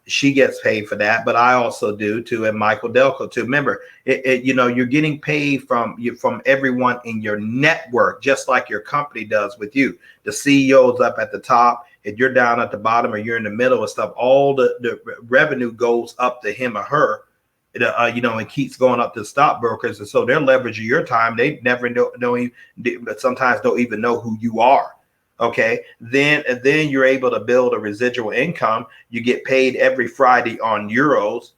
she gets paid for that, but I also do too, and Michael Delco too. Remember, you're getting paid from everyone in your network, just like your company does with you. The CEO's up at the top, and you're down at the bottom, or you're in the middle and stuff. All the revenue goes up to him or her, and keeps going up to stockbrokers, and so they're leveraging your time. They never know you, but sometimes don't even know who you are. Okay, then you're able to build a residual income. You get paid every Friday on euros.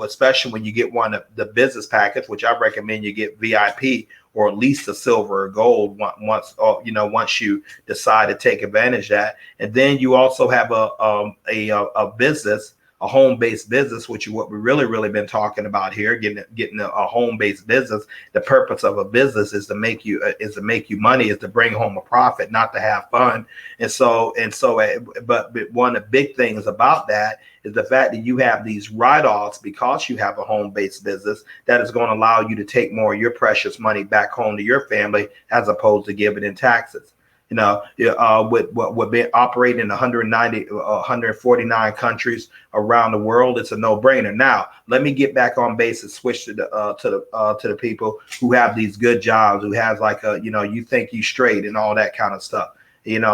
Especially when you get one of the business package, which I recommend you get VIP or at least a silver or gold once you decide to take advantage of that. And then you also have a business, a home-based business, which is what we've really been talking about here, getting a home-based business. The purpose of a business is to make you money, is to bring home a profit, not to have fun. But one of the big things about that is the fact that you have these write-offs because you have a home-based business that is going to allow you to take more of your precious money back home to your family as opposed to giving in taxes. With being operating in 149 countries around the world, it's a no-brainer. Now, let me get back on base and switch to the people who have these good jobs, who has like you think you straight and all that kind of stuff, and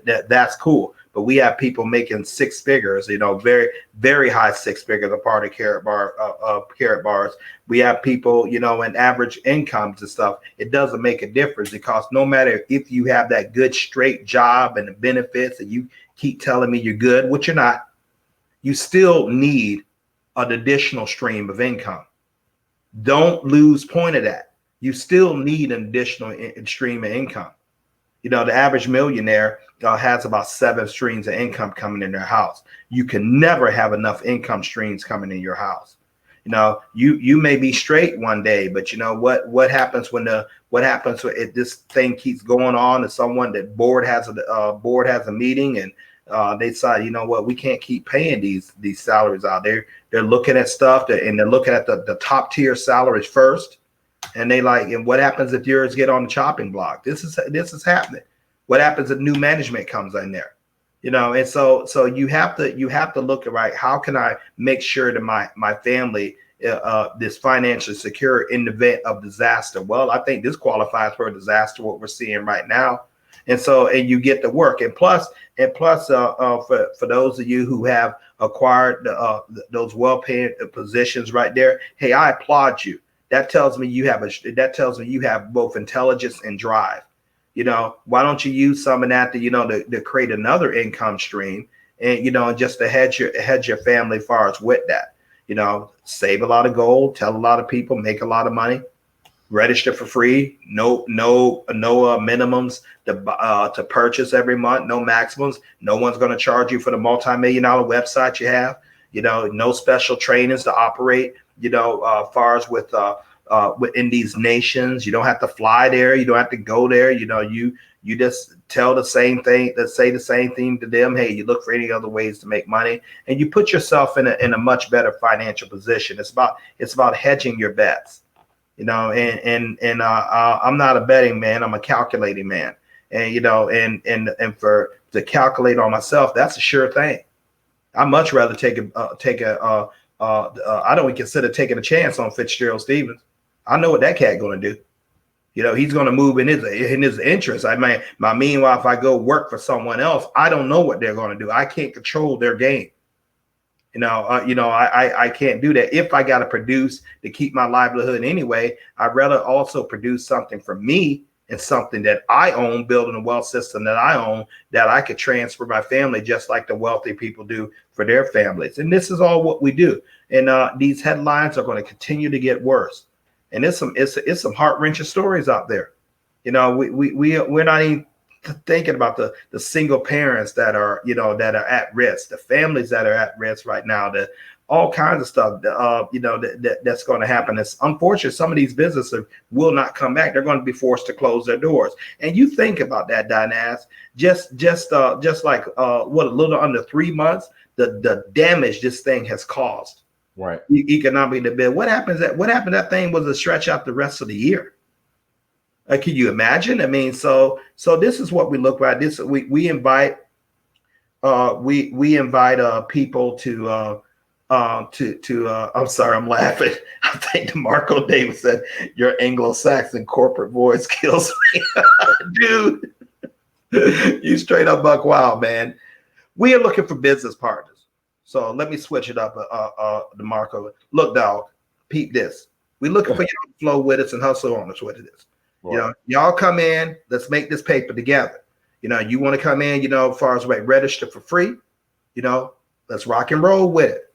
that's cool. but we have people making six figures, you know, very, very high six figures, a part of Karatbars. We have people, you know, in average incomes and stuff. It doesn't make a difference because no matter if you have that good straight job and the benefits and you keep telling me you're good, which you're not, you still need an additional stream of income. Don't lose point of that. You still need an additional stream of income. You know, the average millionaire has about 7 streams of income coming in their house. You can never have enough income streams coming in your house. You know, you may be straight one day, but you know what happens when this thing keeps going on, and someone that board has a meeting and they decide, you know what, we can't keep paying these salaries out there. They're looking at stuff and they're looking at the top tier salaries first. And they like, and what happens if yours get on the chopping block? This is happening. What happens if new management comes in there? You know, and so you have to look at, right, how can I make sure that my family is financially secure in the event of disaster? Well, I think this qualifies for a disaster, what we're seeing right now. And so, and you get to work. And plus, for those of you who have acquired those well-paying positions right there, hey, I applaud you. That tells me you have both intelligence and drive. You know, why don't you use some of that to create another income stream and, you know, just to hedge your family as far as with that, you know, save a lot of gold, tell a lot of people, make a lot of money, register for free, no minimums to purchase every month, no maximums. No one's going to charge you for the multi-million-dollar website you have, you know, no special trainings to operate. You know, far as within these nations, you don't have to fly there. You don't have to go there. You know, you just tell the same thing, say the same thing to them. Hey, you look for any other ways to make money, and you put yourself in a much better financial position. It's about hedging your bets, you know. And I'm not a betting man. I'm a calculating man. And you know, and to calculate on myself, that's a sure thing. I'd much rather I don't even consider taking a chance on Fitzgerald Stephens. I know what that cat going to do. You know, he's going to move in his interest. Meanwhile, if I go work for someone else, I don't know what they're going to do. I can't control their game. You know, I can't do that. If I got to produce to keep my livelihood anyway, I'd rather also produce something for me and something that I own, building a wealth system that I own, that I could transfer my family, just like the wealthy people do for their families. And this is all what we do. And these headlines are going to continue to get worse. And it's some heart-wrenching stories out there. You know, we're not even thinking about the single parents that are at risk, the families that are at risk right now, all kinds of stuff, that's going to happen. It's unfortunate. Some of these businesses will not come back. They're going to be forced to close their doors. And you think about that, Dinaz, just like a little under 3 months, the damage this thing has caused. Right. Economically, what happens? That thing was a stretch out the rest of the year. Can you imagine? I mean, so this is what we look at. This we invite people to I'm sorry, I'm laughing. I think DeMarco Davis said your Anglo-Saxon corporate voice kills me. Dude, you straight up buck wild, man. We are looking for business partners. So let me switch it up, DeMarco. Look, dog, peep this. We're looking for you to flow with us and hustle on us with this. Right. You know, y'all come in, let's make this paper together. You know, you want to come in, you know, as far as register for free, you know, let's rock and roll with it.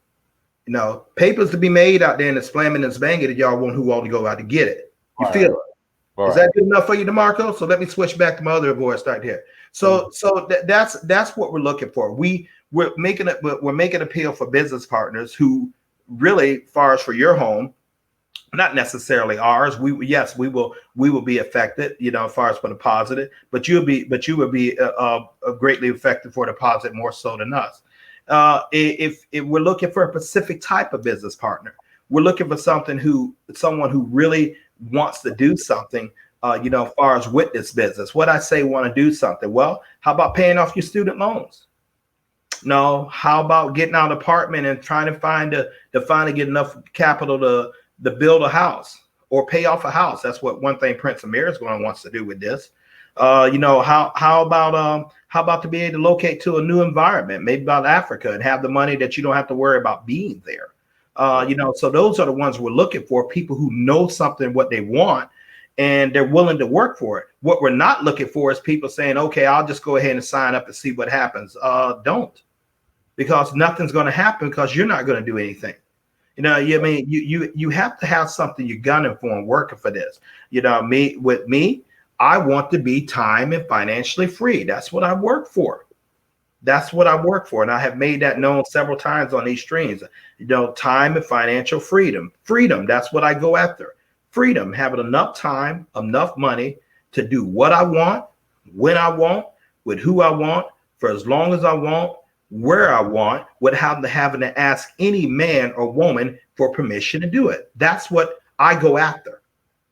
You know, papers to be made out there in the slamming and banging that y'all want who all to go out to get it. You feel it? Is that good enough for you, DeMarco? So let me switch back to my other voice right here. So that's what we're looking for. We're making appeal for business partners who really, far as for your home, not necessarily ours. We will be affected, you know, as far as for the positive, but you will be greatly affected for the positive more so than us. If we're looking for a specific type of business partner, we're looking for someone who really wants to do something, you know, as far as with this business. What I say, want to do something. Well, how about paying off your student loans? No, how about getting out of an apartment and trying to finally get enough capital to build a house or pay off a house? That's what one thing Prince Amir is going to wants to do with this. You know, how about How about to be able to locate to a new environment, maybe about Africa, and have the money that you don't have to worry about being there? So those are the ones we're looking for, people who know something, what they want, and they're willing to work for it. What we're not looking for is people saying, okay, I'll just go ahead and sign up and see what happens. Don't, because nothing's going to happen because you're not going to do anything. You have to have something you're gunning for and working for this. Me, I want to be time and financially free. That's what I work for. That's what I work for. And I have made that known several times on these streams. Time and financial freedom. Freedom, that's what I go after. Freedom, having enough time, enough money to do what I want, when I want, with who I want, for as long as I want, where I want, without having to ask any man or woman for permission to do it. That's what I go after.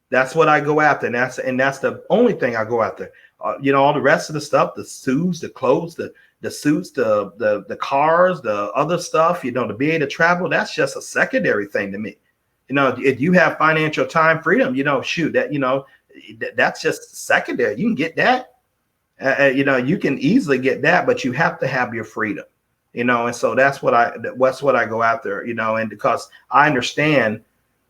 That's what I go after. And that's the only thing I go after. All the rest of the stuff, the shoes, the clothes, the suits, the cars, the other stuff, to be able to travel, that's just a secondary thing to me. If you have financial time freedom, that's just secondary. You can get that. You can easily get that, but you have to have your freedom, and so that's what I go after, and because I understand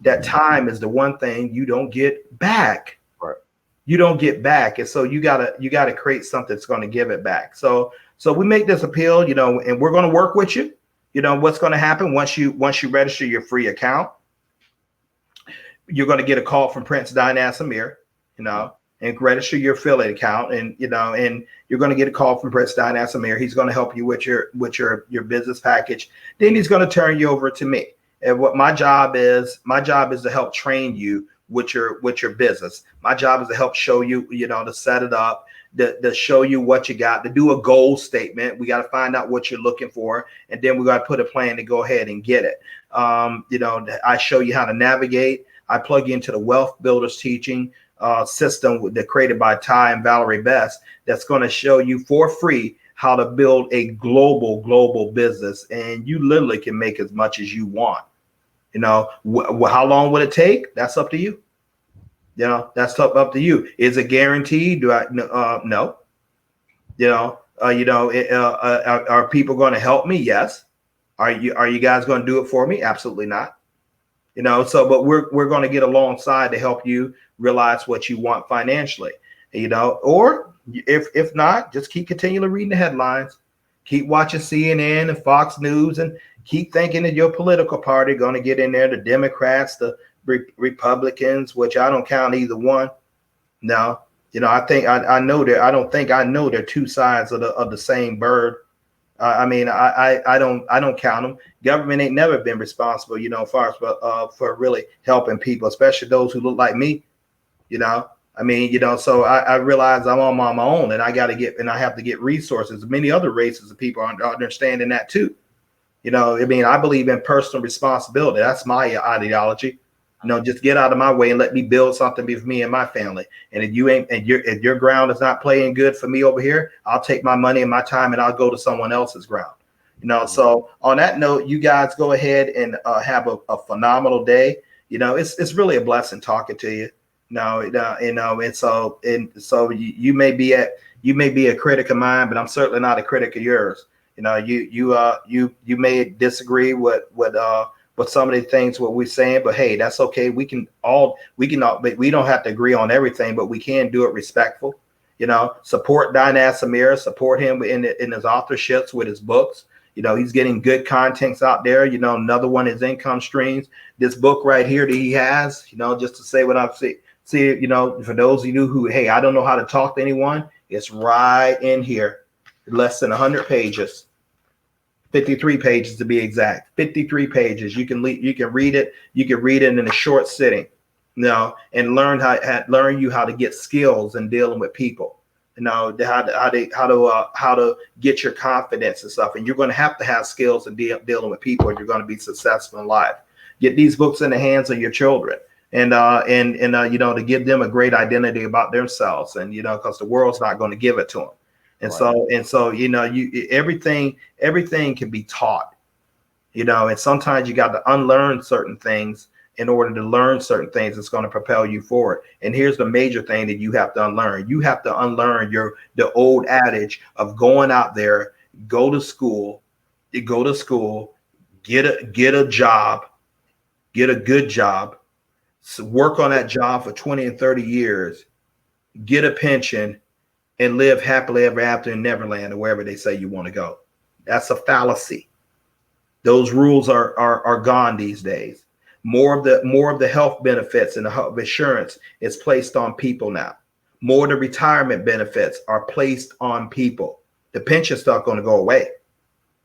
that time is the one thing you don't get back. Right. You don't get back. And so you gotta create something that's going to give it back. So we make this appeal, and we're going to work with you. What's going to happen once you register your free account, you're going to get a call from Prince Dinas Amir, and register your affiliate account, and you're going to get a call from Prince Dinas Amir. He's going to help you with your business package. Then he's going to turn you over to me. And what my job is to help train you with your business. My job is to help show you, to set it up, to show you what you got, to do a goal statement. We got to find out what you're looking for, and then we got to put a plan to go ahead and get it. I show you how to navigate. I plug you into the Wealth Builders teaching system that created by Ty and Valerie Best. That's going to show you for free how to build a global business, and you literally can make as much as you want. How long would it take? That's up to you. That's up to you. Is it guaranteed? Do I? No. Are people going to help me? Yes. Are you guys going to do it for me? Absolutely not. But we're going to get alongside to help you realize what you want financially. Or if not, just keep continually reading the headlines, keep watching CNN and Fox News, and keep thinking that your political party going to get in there, the Democrats, the Republicans, which I don't count either one. No, I think I know that. I don't think I know they're two sides of the same bird. I don't count them. Government ain't never been responsible, for really helping people, especially those who look like me. So I realize I'm on my own, and I have to get resources. Many other races of people are understanding that too. I believe in personal responsibility. That's my ideology. Just get out of my way and let me build something for me and my family. And if your ground is not playing good for me over here, I'll take my money and my time and I'll go to someone else's ground. So on that note, you guys go ahead and have a phenomenal day. It's really a blessing talking to you. And so you may be a critic of mine, but I'm certainly not a critic of yours. You may disagree with some of the things what we're saying, but hey, that's okay. We can all, but we don't have to agree on everything, but we can do it respectful. Support Dinas Amir, support him in his authorships with his books. He's getting good contents out there. Another one is income streams. This book right here that he has, just to say what I've seen. See, for those of you who, hey, I don't know how to talk to anyone, it's right in here. Less than 100 pages, 53 pages to be exact. 53 pages. You can read it. You can read it in a short sitting, and learn how to get skills in dealing with people. How to get your confidence and stuff. And you're going to have skills in dealing with people if you're going to be successful in life. Get these books in the hands of your children. And to give them a great identity about themselves, and because the world's not going to give it to them, and right. so everything can be taught, and sometimes you got to unlearn certain things in order to learn certain things that's going to propel you forward. And here's the major thing that you have to unlearn. You have to unlearn the old adage of going out there, go to school, get a job, get a good job, work on that job for 20 and 30 years, get a pension, and live happily ever after in Neverland or wherever they say you want to go. That's a fallacy. Those rules are gone these days. More of the health benefits and the health insurance is placed on people now. More of the retirement benefits are placed on people. The pension stuff going to go away.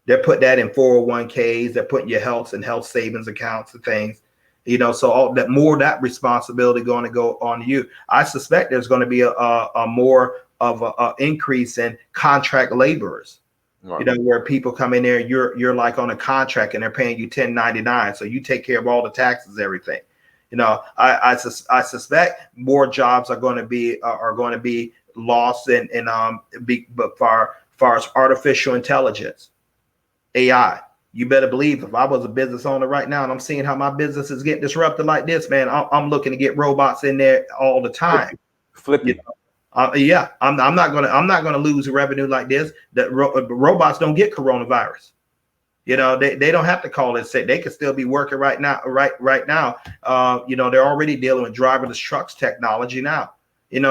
They're putting that in 401ks. They're putting your health and health savings accounts and things. So all that more of that responsibility going to go on you. I suspect there's going to be a more of a increase in contract laborers. Right. Where people come in there, you're like on a contract and they're paying you $10.99, so you take care of all the taxes, everything. I suspect more jobs are going to be lost but far as artificial intelligence, AI. You better believe if I was a business owner right now and I'm seeing how my business is getting disrupted like this, man, I'm looking to get robots in there all the time. Flippy. I'm not gonna lose revenue like this. That robots don't get coronavirus. They don't have to call it sick. They could still be working right now. Right now, they're already dealing with driverless trucks technology now.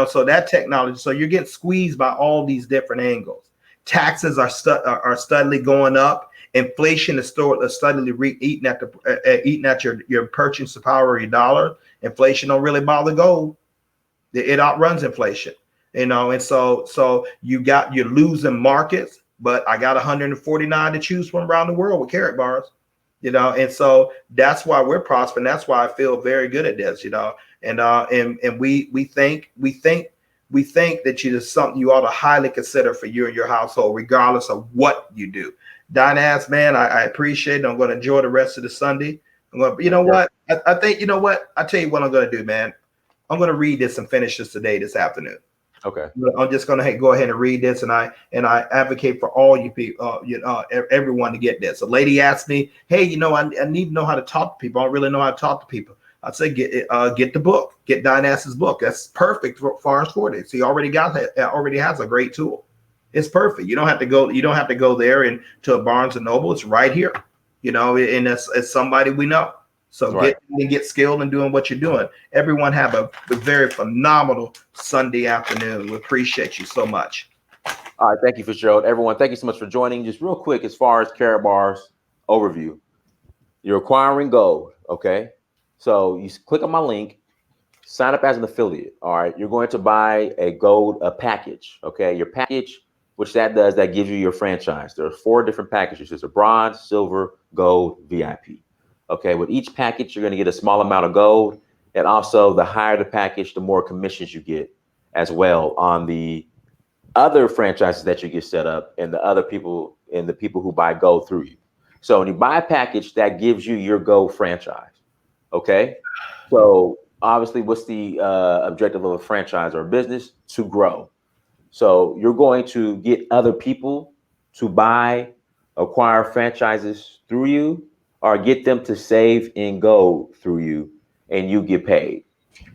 So that technology. So you're getting squeezed by all these different angles. Taxes are steadily going up. Inflation is steadily eating at your purchasing power of your dollar. Inflation don't really bother gold. It outruns inflation. And so you're losing markets, but I got 149 to choose from around the world with Karatbars, and so that's why we're prospering. That's why I feel very good at this, and we think that it's something you ought to highly consider for you and your household, regardless of what you do. Dynas, man, I appreciate it. I'm going to enjoy the rest of the Sunday. What? I think, I tell you what I'm going to do, man. I'm going to read this and finish this this afternoon. Okay. I'm just going to go ahead and read this, and I advocate for all you people, everyone to get this. A lady asked me, "Hey, I need to know how to talk to people. I don't really know how to talk to people." I say, get the book, get Dynas's book. That's perfect for us for this. He already has a great tool. It's perfect. You don't have to go there and to a Barnes and Noble. It's right here. And it's somebody we know. So right. get skilled in doing what you're doing. Everyone have a very phenomenal Sunday afternoon. We appreciate you so much. All right. Thank you, Fitzgerald. Everyone, thank you so much for joining. Just real quick, as far as Karatbars overview, you're acquiring gold. Okay. So you click on my link, sign up as an affiliate. All right. You're going to buy a package. Okay. Your package, which that gives you your franchise. There are 4 different packages. There's a bronze, silver, gold, VIP. Okay, with each package, you're going to get a small amount of gold. And also, the higher the package, the more commissions you get as well on the other franchises that you get set up and the people who buy gold through you. So when you buy a package, that gives you your gold franchise. Okay, so obviously, what's the objective of a franchise or a business? To grow. So you're going to get other people to acquire franchises through you, or get them to save in gold through you, and you get paid.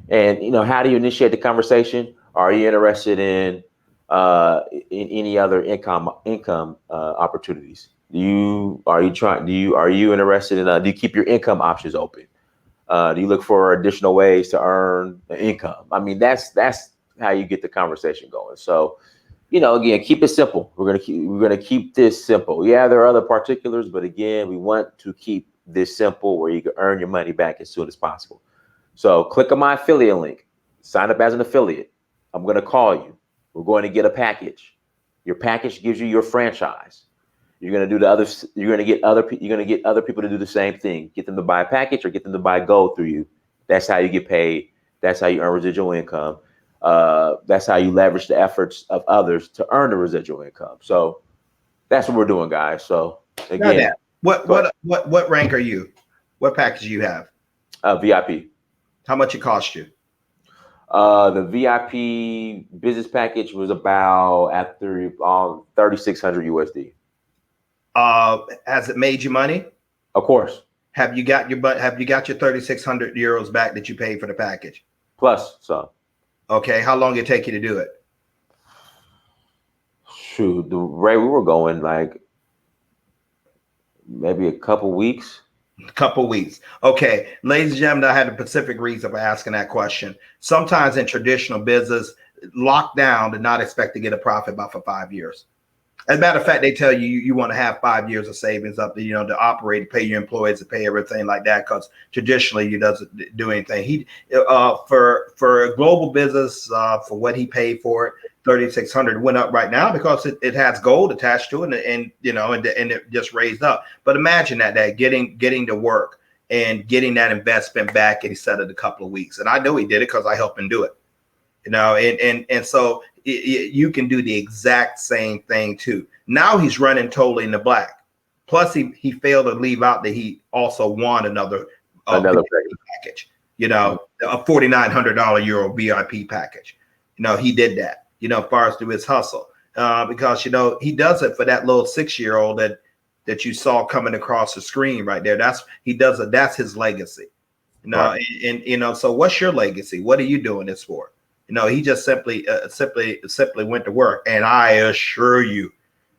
And how do you initiate the conversation? Are you interested in any other income opportunities? Are you interested in? Do you keep your income options open? Do you look for additional ways to earn income? I mean, that's how you get the conversation going. So, again, keep it simple. We're gonna keep this simple. Yeah, there are other particulars, but again, we want to keep this simple where you can earn your money back as soon as possible. So click on my affiliate link, sign up as an affiliate. I'm gonna call you. We're going to get a package. Your package gives you your franchise. You're gonna do the others. You're gonna get other people to do the same thing. Get them to buy a package or get them to buy gold through you. That's how you get paid. That's how you earn residual income. That's how you leverage the efforts of others to earn the residual income. So that's what we're doing, guys. So again, what rank are you? What package do you have? VIP. How much it cost you? The VIP business package was about after 3,600 USD. Has it made you money? Of course. Have you got your 3,600 euros back that you paid for the package? Plus some. Okay, how long did it take you to do it? Shoot, the rate we were going, like maybe a couple weeks. Couple weeks. Okay, ladies and gentlemen, I had a specific reason for asking that question. Sometimes in traditional business, lockdown did not expect to get a profit about for 5 years. As a matter of fact, they tell you you want to have 5 years of savings up to, to operate, pay your employees, to pay everything like that, because traditionally you doesn't do anything. He for a global business, for what he paid for it, 3,600 went up right now because it has gold attached to it, and it just raised up. But imagine that getting to work and getting that investment back, and he said it a couple of weeks, and I know he did it because I helped him do it. And so you can do the exact same thing too. Now he's running totally in the black. Plus he failed to leave out that he also won another package, a $4,900 euro VIP package. He did that, as far as through his hustle, because, he does it for that little 6-year-old that you saw coming across the screen right there. He does it. That's his legacy, right. And so what's your legacy? What are you doing this for? He just simply went to work, and I assure you,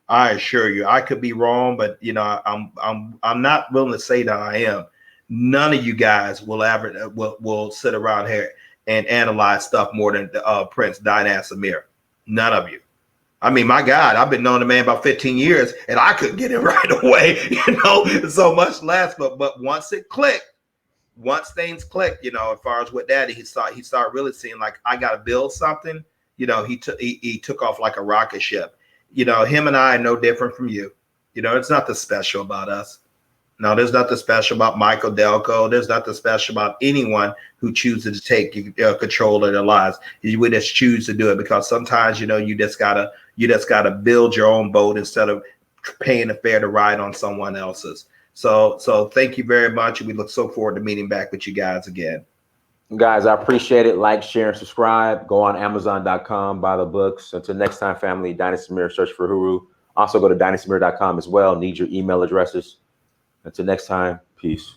I could be wrong, but I'm not willing to say that I am. None of you guys will ever will sit around here and analyze stuff more than Prince Dinan Samir. None of you. I mean, my God, I've been knowing the man about 15 years, and I couldn't get it right away. So much less. But once it clicked. Once things clicked, as far as with that, he started really seeing like, I got to build something. He took off like a rocket ship. Him and I are no different from you. It's nothing special about us. No, there's nothing special about Michael Delco. There's nothing special about anyone who chooses to take control of their lives. We just choose to do it because sometimes, you just gotta build your own boat instead of paying a fare to ride on someone else's. So thank you very much. We look so forward to meeting back with you guys again. Guys, I appreciate it. Like, share, and subscribe. Go on Amazon.com, buy the books. Until next time, family, Dinan Samir, search for Huru. Also go to DinanSamir.com as well. Need your email addresses. Until next time, peace.